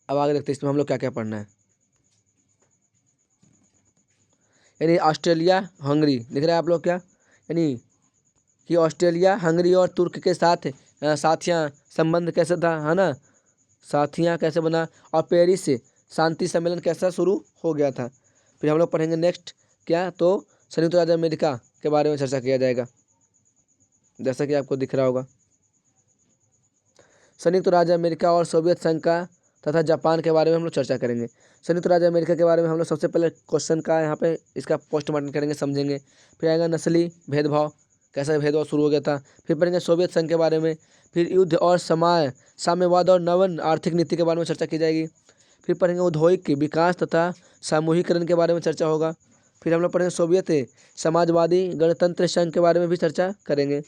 Speaker 1: अब आगे देखते हैं इसमें हम लोग क्या क्या पढ़ना है। यानी ऑस्ट्रेलिया हंगरी, दिख रहा है आप लोग क्या, यानी कि ऑस्ट्रेलिया हंगरी और तुर्क के साथ साथियाँ संबंध कैसे था, है ना, साथियाँ कैसे बना, और पेरिस से शांति सम्मेलन कैसा शुरू हो गया था। फिर हम लोग पढ़ेंगे नेक्स्ट क्या, तो संयुक्त राज्य अमेरिका के बारे में चर्चा किया जाएगा, जैसा कि आपको दिख रहा होगा। संयुक्त राज्य अमेरिका और सोवियत संघ का तथा जापान के बारे में हम लोग चर्चा करेंगे। संयुक्त राज्य अमेरिका के बारे में हम लोग सबसे पहले क्वेश्चन का यहाँ पे इसका पोस्टमार्टम करेंगे, समझेंगे। फिर आएगा नस्ली भेदभाव, कैसा भेदभाव शुरू हो गया था। फिर पढ़ेंगे सोवियत संघ के बारे में। फिर युद्ध और साम्यवाद और नवन आर्थिक नीति के बारे में चर्चा की जाएगी। फिर पढ़ेंगे औद्योगिक विकास तथा सामूहिकरण के बारे में चर्चा होगा। फिर हम लोग पढ़ेंगे सोवियत समाजवादी गणतंत्र संघ के बारे में भी चर्चा करेंगे।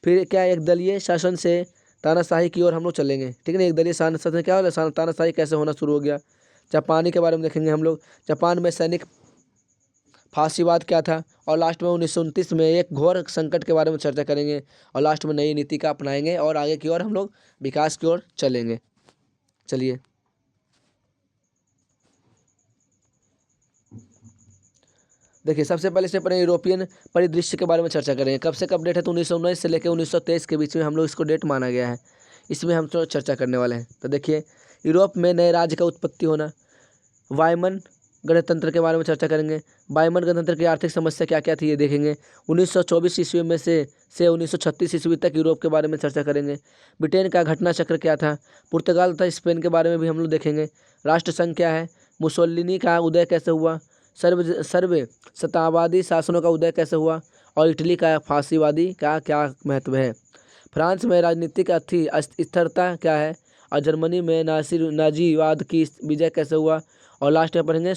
Speaker 1: फिर क्या एक दलीय शासन से तानाशाही की ओर हम लोग चलेंगे, ठीक है ना। एक दलीय शासन क्या हो, तानाशाही कैसे होना शुरू हो गया। जापानी के बारे में देखेंगे हम लोग, जापान में सैनिक फांसीवाद क्या था, और लास्ट में 1929 में एक घोर संकट के बारे में चर्चा करेंगे, और लास्ट में नई नीति का अपनाएंगे और आगे की ओर हम लोग विकास की ओर चलेंगे। चलिए देखिए, सबसे पहले से पढ़े यूरोपियन परिदृश्य के बारे में चर्चा करेंगे। कब से कब डेट है, तो 1919 से लेकर 1923 के बीच में हम लोग इसको डेट माना गया है, इसमें हम तो चर्चा करने वाले हैं। तो देखिए, यूरोप में नए राज्य का उत्पत्ति होना, वायमन गणतंत्र के बारे में चर्चा करेंगे। वायमन गणतंत्र की आर्थिक समस्या क्या क्या थी ये देखेंगे। 1924 ईस्वी में से 1936 ईस्वी तक यूरोप के बारे में चर्चा करेंगे। ब्रिटेन का घटना चक्र क्या था, पुर्तगाल तथा स्पेन के बारे में भी हम लोग देखेंगे। राष्ट्रसंघ क्या है, मुसोलिनी का उदय कैसे हुआ, सर्व सत्तावादी शासनों का उदय कैसे हुआ, और इटली का फांसीवादी का क्या महत्व है। फ्रांस में राजनीतिक स्थिरता क्या है, और जर्मनी में नाजीवाद की विजय कैसे हुआ, और लास्ट में पढ़ेंगे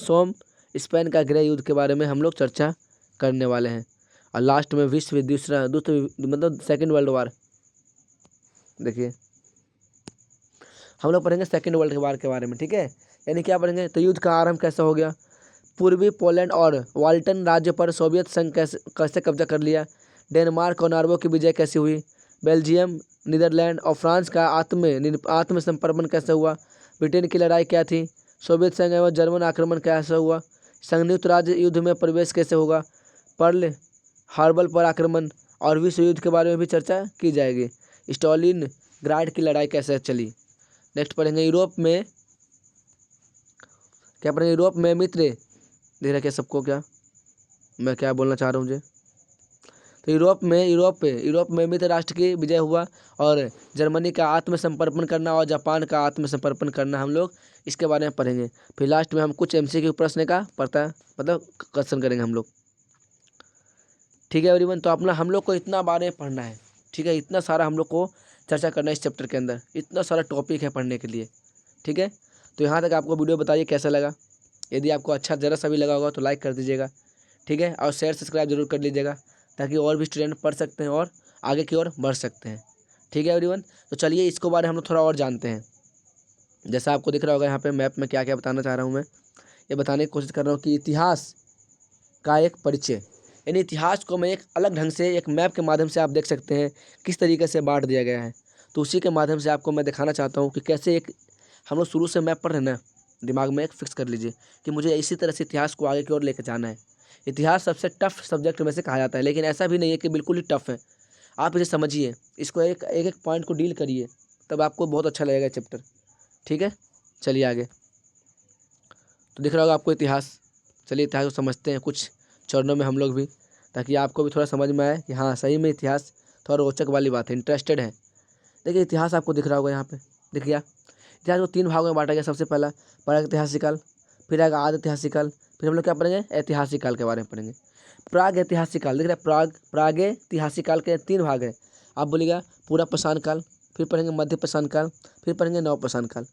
Speaker 1: स्पेन का गृह युद्ध के बारे में हम लोग चर्चा करने वाले हैं। और लास्ट में विश्व मतलब सेकेंड वर्ल्ड वार, देखिए हम लोग पढ़ेंगे सेकेंड वर्ल्ड वार के बारे में, ठीक है। यानी क्या पढ़ेंगे, तो युद्ध का आरंभ कैसे हो गया, पूर्वी पोलैंड और वाल्टन राज्य पर सोवियत संघ कैसे कब्जा कर लिया, डेनमार्क और नॉर्वे की विजय कैसे हुई, बेल्जियम नीदरलैंड और फ्रांस का आत्मसमर्पण कैसे हुआ, ब्रिटेन की लड़ाई क्या थी, सोवियत संघ एवं जर्मन आक्रमण कैसे हुआ, संयुक्त राज्य युद्ध में प्रवेश कैसे होगा, पर्ल हार्बर पर आक्रमण और विश्व युद्ध के बारे में भी चर्चा की जाएगी। स्टॉलिन ग्राड की लड़ाई कैसे चली। नेक्स्ट पढ़ेंगे यूरोप में, क्या पढ़ेंगे, यूरोप में मित्र, देख रहा क्या सबको, क्या मैं क्या बोलना चाह रहा हूँ मुझे। तो यूरोप में मित्र राष्ट्र की विजय हुआ और जर्मनी का आत्मसमर्पण करना और जापान का आत्मसमर्पण करना, हम लोग इसके बारे में पढ़ेंगे। फिर लास्ट में हम कुछ MCQ प्रश्न का मतलब क्वेश्चन करेंगे हम लोग। ठीक है एवरीवन, तो अपना हम लोग को इतना बारे में पढ़ना है। ठीक है, इतना सारा हम लोग को चर्चा करना है इस चैप्टर के अंदर, इतना सारा टॉपिक है पढ़ने के लिए। ठीक है, तो यहाँ तक आपको वीडियो बताइए कैसा लगा। यदि आपको अच्छा ज़रा सा भी लगा होगा तो लाइक कर दीजिएगा। ठीक है, और शेयर सब्सक्राइब जरूर कर लीजिएगा ताकि और भी स्टूडेंट पढ़ सकते हैं और आगे की ओर बढ़ सकते हैं। ठीक है एवरीवन, तो चलिए इसको बारे हम लोग थोड़ा और जानते हैं। जैसा आपको दिख रहा होगा यहाँ पे मैप में क्या क्या बताना चाह रहा हूँ मैं, ये बताने की कोशिश कर रहा हूँ कि इतिहास का एक परिचय, यानी इतिहास को मैं एक अलग ढंग से एक मैप के माध्यम से आप देख सकते हैं किस तरीके से बांट दिया गया है। तो उसी के माध्यम से आपको मैं दिखाना चाहता हूँ कि कैसे एक हम लोग शुरू से मैप पढ़ रहे हैं ना, दिमाग में एक फिक्स कर लीजिए कि मुझे इसी तरह से इतिहास को आगे की ओर लेकर जाना है। इतिहास सबसे टफ सब्जेक्ट में से कहा जाता है, लेकिन ऐसा भी नहीं है कि बिल्कुल ही टफ है। आप इसे समझिए, इसको एक एक पॉइंट को डील करिए, तब आपको बहुत अच्छा लगेगा चैप्टर। ठीक है, चलिए आगे। तो दिख रहा होगा आपको इतिहास, चलिए इतिहास को समझते हैं कुछ चरणों में हम लोग भी, ताकि आपको भी थोड़ा समझ में आए कि हाँ सही में इतिहास थोड़ा रोचक वाली बात है, इंटरेस्टेड है। देखिए इतिहास आपको दिख रहा होगा यहाँ पे, देखिए इतिहास को 3 भागों में बांटा गया। सबसे पहला प्रागैतिहासिक काल, फिर आएगा आदिऐतिहासिक काल, फिर हम लोग क्या पढ़ेंगे, ऐतिहासिक काल के बारे में पढ़ेंगे। प्रागैतिहासिक काल, दिख रहा है प्रागैतिहासिक काल के 3 भाग है। आप बोलिएगा पूरा पाषाण काल, फिर पढ़ेंगे मध्य पाषाण काल, फिर पढ़ेंगे नव पाषाण काल।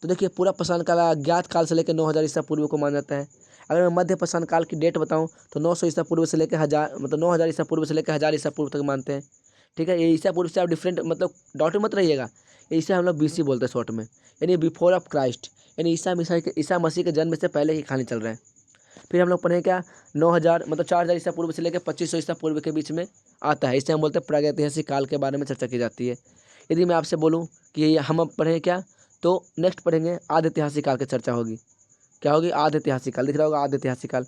Speaker 1: तो देखिए पूरा पाषाण काल अज्ञात काल से लेकर 9000 ईसा पूर्व को माना जाता है। अगर मैं मध्य पाषाण काल की डेट बताऊं तो 900 ईसा पूर्व से लेकर 1000 मतलब 9000 ईसा पूर्व से लेकर 1000 ईसा पूर्व तक मानते हैं। ठीक है, ये ईसा पूर्व से आप डिफरेंट मतलब डाउट मत रहिएगा, इसे हम लोग BC बोलते हैं शॉर्ट में, यानी बिफोर ऑफ क्राइस्ट, यानी ईसा मसीह के जन्म से पहले की कहानी चल रहा है। फिर हम लोग पढ़ेंगे क्या, 9000 मतलब 4000 ईसा पूर्व से लेकर 2500 ईसा पूर्व के बीच में आता है, इसे हम बोलते हैं प्रागैतिहासिक काल के बारे में चर्चा की जाती है। यदि मैं आपसे बोलूँ कि हम अब पढ़ेंगे क्या, तो नेक्स्ट पढ़ेंगे आदिऐतिहासिक काल की चर्चा होगी। क्या होगी, आदिऐतिहासिक काल, दिख रहा होगा आदिऐतिहासिक काल।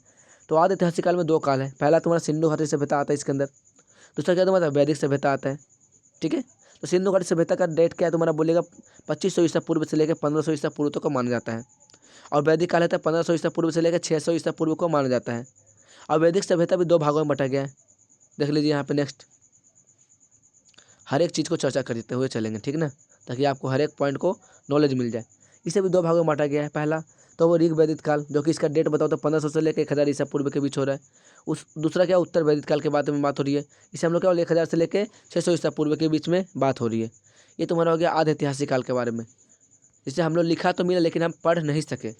Speaker 1: तो आदिऐतिहासिक काल में 2 काल है, पहला तुम्हारा सिंधु घाटी सभ्यता आता है इसके अंदर, दूसरा क्या तुम्हारा वैदिक सभ्यता आता है। ठीक है, तो सिंधु घाटी सभ्यता का डेट क्या है तुम्हारा, बोलेगा 2500 ईसा पूर्व से लेकर 1500 ईसा पूर्व तक को माना जाता है। और वैदिक काल है 1500 ईसा पूर्व से लेकर 600 ईसा पूर्व को माना जाता है। और वैदिक सभ्यता भी 2 भागों में बटा गया है, देख लीजिए यहाँ पे। नेक्स्ट हर एक चीज़ को चर्चा करते हुए चलेंगे, ठीक ना, ताकि आपको हर एक पॉइंट को नॉलेज मिल जाए। इसे भी 2 भागों में बांटा गया है। पहला तो वो ऋग वैदिक काल, जो कि इसका डेट बताओ तो 1500 से लेकर 1000 ईसा पूर्व के बीच हो रहा है। उस दूसरा क्या, उत्तर वैदिक काल के बारे में बात हो रही है, इसे हम लोग क्या 1000 से लेकर 600 ईसा पूर्व के बीच में बात हो रही है। ये तुम्हारा हो गया आदिऐतिहासिक काल के बारे में, जिसे हम लोग लिखा तो मिला लेकिन हम पढ़ नहीं सके।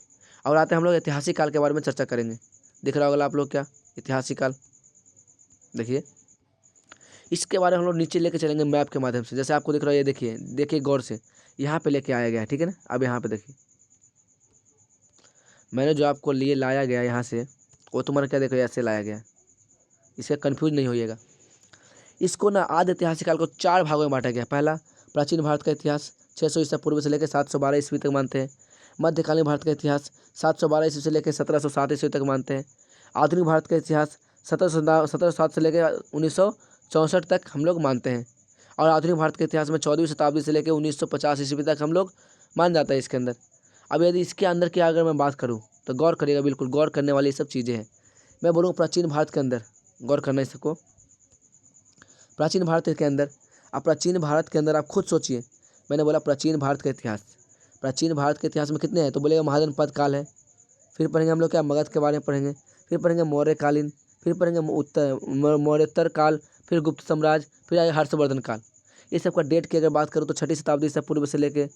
Speaker 1: और आते हम लोग ऐतिहासिक काल के बारे में चर्चा करेंगे। दिख रहा होगा आप लोग क्या, ऐतिहासिक काल, देखिए इसके बारे में हम लोग नीचे लेके चलेंगे मैप के माध्यम से। जैसे आपको दिख रहा है, ये देखिए देखिए गौर से, यहाँ पे लेके आया गया है। ठीक है ना, अब यहाँ पे देखिए मैंने जो आपको लिए लाया गया यहाँ से, वो तुम्हारा क्या देखो ऐसे लाया गया, इससे कन्फ्यूज नहीं होइएगा। इसको ना आदि ऐतिहासिक काल को 4 भागों में बांटा गया। पहला प्राचीन भारत का इतिहास 600 ईसा पूर्व से लेकर 712 ईस्वी तक मानते हैं। मध्यकालीन भारत का इतिहास 712 ईस्वी से लेकर 1707 ईस्वी तक मानते हैं। आधुनिक भारत का इतिहास 1707 से लेकर 1964 तक हम लोग मानते हैं। और आधुनिक भारत के इतिहास में 14वीं शताब्दी से लेकर 1950 ईस्वी तक हम लोग मान जाता है इसके अंदर। अब यदि इसके अंदर की अगर मैं बात करूँ तो गौर करिएगा, बिल्कुल गौर करने वाली सब चीज़ें हैं। मैं बोलूँगा प्राचीन भारत के अंदर गौर करना है इसको। प्राचीन भारत के अंदर, अब प्राचीन भारत के अंदर आप खुद सोचिए, मैंने बोला प्राचीन भारत का इतिहास, प्राचीन भारत के इतिहास में कितने हैं, तो बोलेगा महाजनपद काल है। फिर पढ़ेंगे हम लोग क्या, मगध के बारे में पढ़ेंगे। फिर पढ़ेंगे मौर्यकालीन, फिर पढ़ेंगे मौर्योत्तर काल, फिर गुप्त साम्राज्य, फिर आगे हर्षवर्धन काल। इस सब का डेट की अगर बात करूँ तो 6ठी शताब्दी ईसा पूर्व से लेकर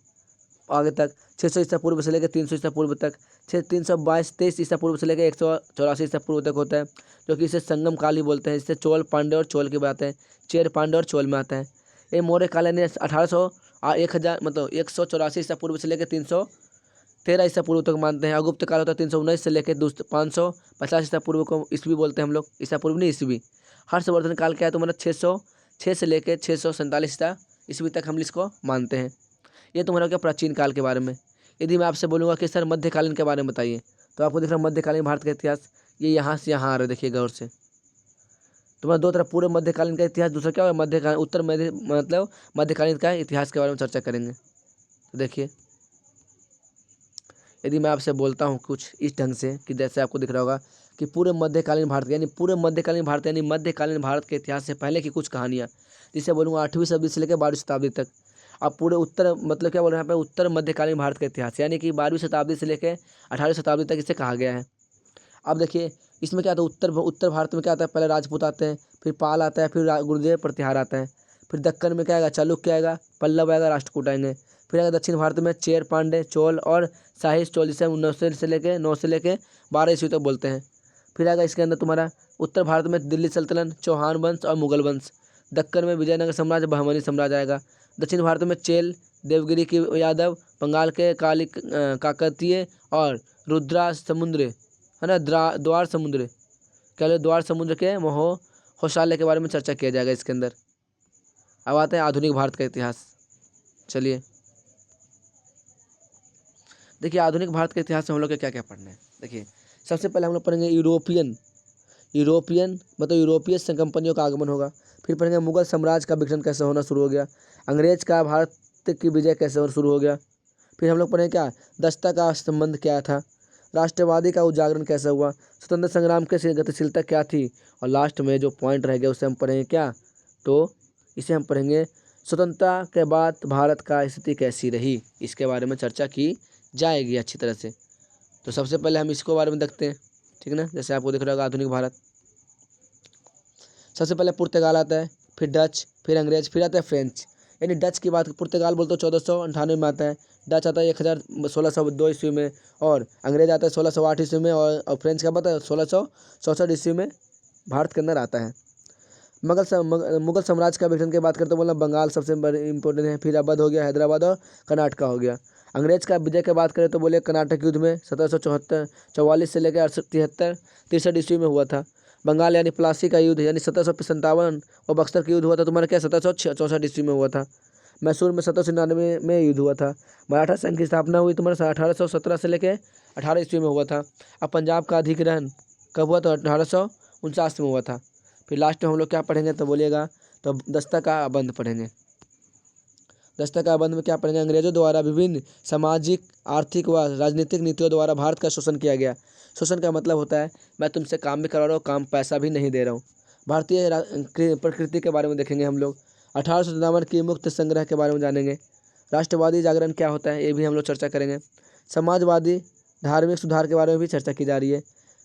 Speaker 1: आगे तक, 600 ईसा पूर्व से लेकर 300 ईसा पूर्व तक, 323 ईसा पूर्व से लेकर 184 ईसा पूर्व तक होता है, जो कि इसे संगम काल ही बोलते हैं। इससे चोल पांड्य और चोल की बात है, चेर पांड्य और चोल में आता है। ये मौर्य काल यानी 1000 मतलब 184 ईसा पूर्व से लेकर 313 ईसा पूर्व तक मानते हैं। और गुप्त काल होता है 319 से लेकर 550 ईसा पूर्व को ईस्वी बोलते हैं हम लोग, ईसा पूर्व नहीं ईस्वी। हर्षवर्धन काल क्या है तो मतलब 606 से लेकर 647 ईसा ईस्वी तक हम इसको मानते हैं। ये तुम्हारा क्या प्राचीन काल के बारे में। यदि मैं आपसे बोलूँगा कि सर मध्यकालीन के बारे में बताइए, तो आपको दिख रहा है मध्यकालीन भारत का इतिहास, ये यहाँ से यहाँ आ रहा है, देखिए गौर से। तुम्हारा दो तरफ पूरे मध्यकालीन का इतिहास, दूसरा क्या होगा मध्यकालीन, उत्तर मध्य मतलब मध्यकालीन का इतिहास के बारे में चर्चा करेंगे। तो देखिए यदि मैं आपसे बोलता हूँ कुछ इस ढंग से कि जैसे आपको दिख रहा होगा कि पूरे मध्यकालीन भारत यानी मध्यकालीन भारत के इतिहास से पहले की कुछ कहानियाँ, जिसे बोलूँगा 8वीं शताब्दी से लेकर 12वीं शताब्दी तक। अब पूरे उत्तर मतलब क्या बोल रहे हैं यहाँ पे, उत्तर मध्यकालीन भारत का इतिहास यानी कि 12वीं शताब्दी से लेकर 18वीं शताब्दी तक इसे कहा गया है। अब देखिए इसमें क्या आता है, उत्तर भारत में क्या आता है, पहले राजपूत आते हैं, फिर पाल आता है, फिर गुरुदेव प्रतिहार आता है, फिर दक्कन में क्या आएगा, चालुक्य आएगा, पल्लव आएगा, राष्ट्रकूट आएंगे। फिर आएगा दक्षिण भारत में चेर, पांडे, चोल और शाही चोल, जिसे हम 9 से लेके 12 ईस्वी तक बोलते हैं। फिर आएगा इसके अंदर तुम्हारा उत्तर भारत में दिल्ली सल्तनत, चौहान वंश और मुगल वंश। दक्कन में विजयनगर साम्राज्य, बहमनी साम्राज्य आएगा। दक्षिण भारत में चेल, देवगिरी की यादव, बंगाल के काकतीय और रुद्रा समुद्र है ना, द्वार समुद्र, क्या द्वार समुद्र के होशाल्य के बारे में चर्चा किया जाएगा इसके अंदर। अब आते हैं आधुनिक भारत का इतिहास। चलिए देखिए आधुनिक भारत के इतिहास में हम लोग को क्या क्या पढ़ना है। देखिए सबसे पहले हम लोग पढ़ेंगे यूरोपियन मतलब यूरोपीय कंपनियों का आगमन होगा। फिर पढ़ेंगे मुगल साम्राज्य का विघटन कैसे होना शुरू हो गया, अंग्रेज का भारत की विजय कैसे होना शुरू हो गया। फिर हम लोग पढ़ेंगे क्या दस्ता का संबंध क्या था, राष्ट्रवादी का उजागरण कैसे हुआ, स्वतंत्र संग्राम की गतिशीलता क्या थी, और लास्ट में जो पॉइंट रह गया उसे हम पढ़ेंगे क्या, तो इसे हम पढ़ेंगे स्वतंत्रता के बाद भारत का स्थिति कैसी रही, इसके बारे में चर्चा की जाएगी अच्छी तरह से। तो सबसे पहले हम इसको बारे में देखते हैं, ठीक है ना। जैसे आपको दिख रहा होगा आधुनिक भारत, सबसे पहले पुर्तगाल आता है, फिर डच, फिर अंग्रेज, फिर आता है फ्रेंच। यानी डच की बात, पुर्तगाल बोलते 1498 में आता है, डच आता है 1602 ईस्वी में, और अंग्रेज आता है 1608 ईस्वी में, और फ्रेंच का पता है 1664 ईस्वी में भारत के अंदर आता है। मुगल साम्राज्य का विघटन की बात करते तो बोला बंगाल सबसे बड़ी इंपॉर्टेंट है, फिर अवध हो गया, हैदराबाद और कर्नाटका हो गया। अंग्रेज का विजय की बात करें तो बोले कर्नाटक युद्ध में 1744 से लेकर 63 ईस्वी में हुआ था। बंगाल यानी प्लासी का युद्ध यानी 1757, और बक्सर का युद्ध हुआ था तुम्हारा क्या 1764 ईस्वी में हुआ था। मैसूर में 1799 में युद्ध हुआ था। मराठा संघ की स्थापना हुई तुम्हारा 1817 से लेकर 18 ईस्वी में हुआ था। अब पंजाब का अधिग्रहण कब हुआ, तो 1849 में हुआ था। फिर लास्ट में हम लोग क्या पढ़ेंगे तो बोलिएगा, तो दस्ता का बंद पढ़ेंगे। दस्ता का बंद में क्या पढ़ेंगे, अंग्रेजों द्वारा विभिन्न सामाजिक, आर्थिक व राजनीतिक नीतियों द्वारा भारत का शोषण किया गया। शोषण का मतलब होता है मैं तुमसे काम भी करा रहा हूँ, काम पैसा भी नहीं दे रहा हूँ। भारतीय प्रकृति के बारे में देखेंगे हम लोग। 1857 की मुक्त संग्रह के बारे में जानेंगे। राष्ट्रवादी जागरण क्या होता है ये भी हम लोग चर्चा करेंगे। समाजवादी धार्मिक सुधार के बारे में भी चर्चा की जा रही है।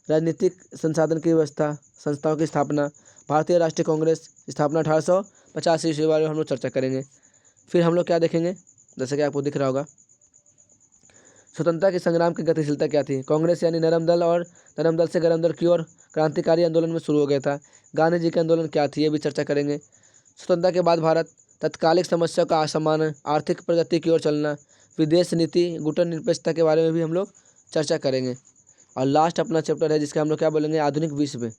Speaker 1: राजनीतिक संसाधन की व्यवस्था, संस्थाओं की स्थापना, भारतीय राष्ट्रीय कांग्रेस स्थापना 1885 ईस्वी के बारे में हम लोग चर्चा करेंगे। फिर हम लोग क्या देखेंगे, जैसे कि आपको दिख रहा होगा स्वतंत्रता के संग्राम की गतिशीलता क्या थी। कांग्रेस यानी नरम दल, और नरम दल से गरम दल की ओर क्रांतिकारी आंदोलन में शुरू हो गया था। गांधी जी के आंदोलन क्या थी ये भी चर्चा करेंगे। स्वतंत्रता के बाद भारत तत्कालिक समस्याओं का असमान, आर्थिक प्रगति की ओर चलना, विदेश नीति, गुटनिरपेक्षता के बारे में भी हम लोग चर्चा करेंगे। और लास्ट अपना चैप्टर है जिसका हम लोग क्या बोलेंगे, आधुनिक विश्व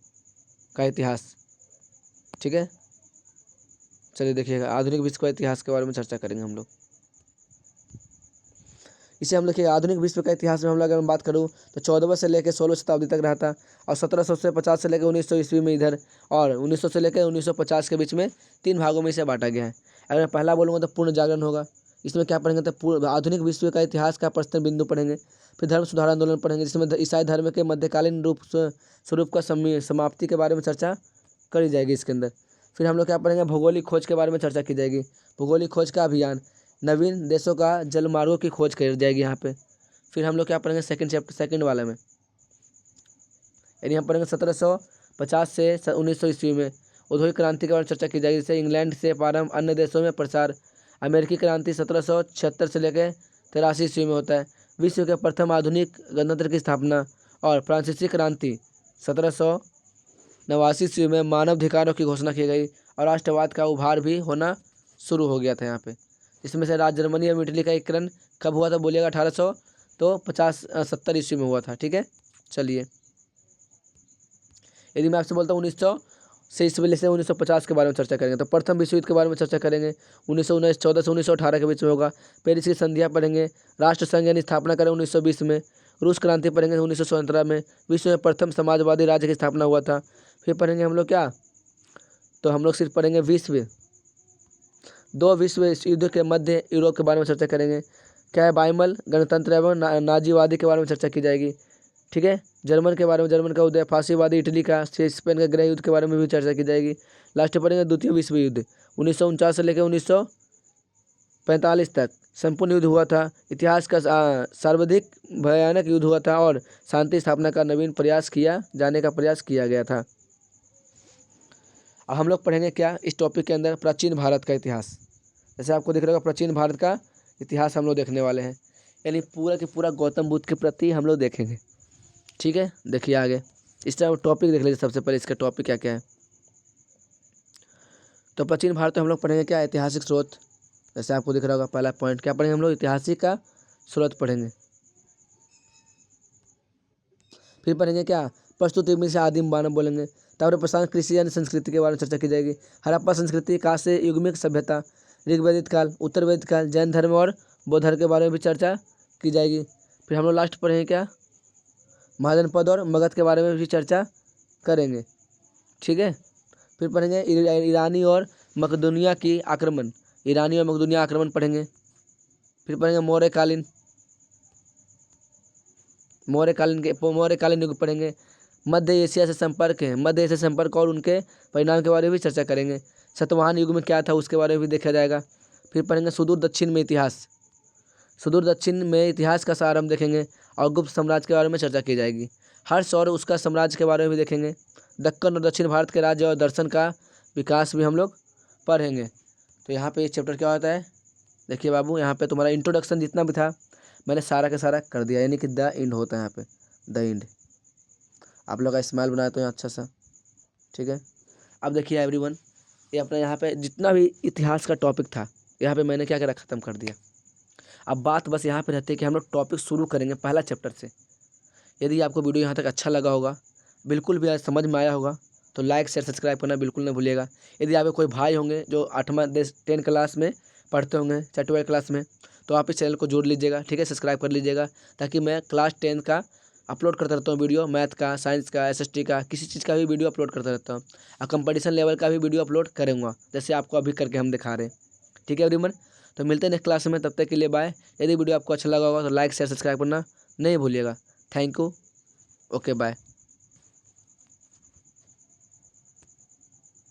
Speaker 1: का इतिहास। ठीक है, चलिए देखिएगा आधुनिक विश्व का इतिहास के बारे में चर्चा करेंगे हम लोग। इसे हम देखिए आधुनिक विश्व का इतिहास में हम लोग अगर बात करूँ तो 14वीं से लेकर 16वीं शताब्दी तक रहा था, और 1700 से 50 से लेकर 1900 ईस्वी में इधर, और 1900 से लेकर 1950 के बीच में 3 भागों में इसे बांटा गया है। अगर मैं पहला बोलूँगा तो पूर्ण जागरण होगा। इसमें क्या पढ़ेंगे तो आधुनिक विश्व का इतिहास का प्रश्न बिंदु पढ़ेंगे। फिर धर्म सुधार आंदोलन पढ़ेंगे, जिसमें ईसाई धर्म के मध्यकालीन स्वरूप का समाप्ति के बारे में चर्चा करी जाएगी इसके अंदर। फिर हम लोग क्या पढ़ेंगे, भौगोलिक खोज के बारे में चर्चा की जाएगी। भौगोलिक खोज का अभियान, नवीन देशों का जलमार्गों की खोज करी जाएगी यहाँ पे। फिर हम लोग क्या पढ़ेंगे सेकंड वाले में, यानी हम पढ़ेंगे 1750 से 1900 ईस्वी में औद्योगिक क्रांति के बारे में चर्चा की जाएगी, जिससे इंग्लैंड से प्रारंभ अन्य देशों में प्रसार। अमेरिकी क्रांति 1776 से लेकर 83 ईस्वी में होता है। विश्व के प्रथम आधुनिक गणतंत्र की स्थापना, और फ्रांसीसी क्रांति 1789 ईस्वी में मानवाधिकारों की घोषणा की गई, और राष्ट्रवाद का उभार भी होना शुरू हो गया था यहाँ पे। इसमें से राज्य जर्मनी और इटली का एकीकरण कब हुआ था बोलिएगा, 1870 ईस्वी में हुआ था। ठीक है, चलिए यदि मैं आपसे बोलता हूँ 1900 से ईस्वी से 1950 के बारे में चर्चा करेंगे, तो प्रथम विश्व युद्ध के बारे में चर्चा करेंगे। 1919 14 से 1918 के बीच में होगा। पेरिस की संधियाँ पढ़ेंगे। राष्ट्र संघ यानी स्थापना करें 1920 में। रूस क्रांति पढ़ेंगे 1917 में। विश्व में प्रथम समाजवादी राज्य की स्थापना हुआ था। फिर पढ़ेंगे हम लोग क्या, तो हम लोग सिर्फ पढ़ेंगे दो विश्व युद्ध के मध्य यूरोप के बारे में चर्चा करेंगे। क्या है, बाइमल गणतंत्र एवं नाजीवादी के बारे में चर्चा की जाएगी। ठीक है, जर्मन के बारे में, जर्मन का उदय, फांसीवादी इटली का, स्पेन का गृह युद्ध के बारे में भी चर्चा की जाएगी। लास्ट पढ़ेंगे द्वितीय विश्व युद्ध 1949 से लेकर 1945 तक संपूर्ण युद्ध हुआ था। इतिहास का सर्वाधिक भयानक युद्ध हुआ था और शांति स्थापना का नवीन प्रयास किया जाने का प्रयास किया गया था। अब हम लोग पढ़ेंगे क्या इस टॉपिक के अंदर, प्राचीन भारत का इतिहास। जैसे आपको दिख रहा होगा प्राचीन भारत का इतिहास हम लोग देखने वाले हैं, यानी पूरा के पूरा गौतम बुद्ध के प्रति हम लोग देखेंगे। ठीक है, देखिए आगे इस टाइम टॉपिक देख लीजिए। सबसे पहले इसका टॉपिक क्या क्या है। तो प्राचीन भारत में हम लोग पढ़ेंगे क्या, ऐतिहासिक स्रोत। जैसे आपको दिख रहा होगा पहला पॉइंट क्या पढ़ेंगे हम लोग, ऐतिहासिक का स्रोत पढ़ेंगे। फिर पढ़ेंगे क्या, प्रस्तुत युग से आदिम मानव बोलेंगे। ताम्र प्रसाद कृषि यानी संस्कृति के बारे में चर्चा की जाएगी। हड़प्पा संस्कृति, कांस्य युगमिक सभ्यता, ऋग्वेदिक काल, उत्तर वैदिक काल, जैन धर्म और बौद्ध धर्म के बारे में भी चर्चा की जाएगी। फिर हम लोग लास्ट पढ़ेंगे क्या, महाजनपद और मगध के बारे में भी चर्चा करेंगे। ठीक है, फिर पढ़ेंगे ईरानी और मकदूनिया की आक्रमण, ईरानी और मकदूनिया आक्रमण पढ़ेंगे। फिर पढ़ेंगे मौर्यकालीन युग पढ़ेंगे। मध्य एशिया से संपर्क है, मध्य एशिया से संपर्क और उनके परिणाम के बारे में भी चर्चा करेंगे। सातवाहन युग में क्या था उसके बारे में भी देखा जाएगा। फिर पढ़ेंगे सुदूर दक्षिण में इतिहास, सुदूर दक्षिण में इतिहास का सार हम देखेंगे और गुप्त साम्राज्य के बारे में चर्चा की जाएगी। हर्ष और उसका साम्राज्य के बारे में भी देखेंगे। दक्कन और दक्षिण भारत के राज्य और दर्शन का विकास भी हम लोग पढ़ेंगे। तो यहाँ पे ये चैप्टर क्या होता है, देखिए बाबू, यहाँ पे तुम्हारा इंट्रोडक्शन जितना भी था मैंने सारा का सारा कर दिया, यानी कि द एंड होता है यहाँ पे, द एंड। आप लोग का स्माइल बनाए तो अच्छा सा। ठीक है, अब देखिए एवरीवन, ये अपना यहाँ पे जितना भी इतिहास का टॉपिक था यहाँ पे मैंने क्या करा, ख़त्म कर दिया। अब बात बस यहाँ पे रहती है कि हम लोग टॉपिक शुरू करेंगे पहला चैप्टर से। यदि आपको वीडियो यहाँ तक अच्छा लगा होगा, बिल्कुल भी समझ में आया होगा, तो लाइक शेयर सब्सक्राइब करना बिल्कुल नहीं भूलिएगा। यदि आपके कोई भाई होंगे जो 10 क्लास में पढ़ते होंगे, चाहे 12 क्लास में, तो आप इस चैनल को जोड़ लीजिएगा। ठीक है, सब्सक्राइब कर लीजिएगा, ताकि मैं क्लास 10 का अपलोड करता रहता हूँ वीडियो, मैथ का, साइंस का, SST का, किसी चीज़ का भी वीडियो अपलोड करता रहता हूँ। और कंपटीशन लेवल का भी वीडियो अपलोड करूँगा, जैसे आपको अभी करके हम दिखा रहे हैं। ठीक है एवरीवन, तो मिलते हैं नेक्स्ट क्लास में, तब तक के लिए बाय। यदि वीडियो आपको अच्छा लगा होगा तो लाइक शेयर सब्सक्राइब करना नहीं भूलिएगा। Thank you, okay bye.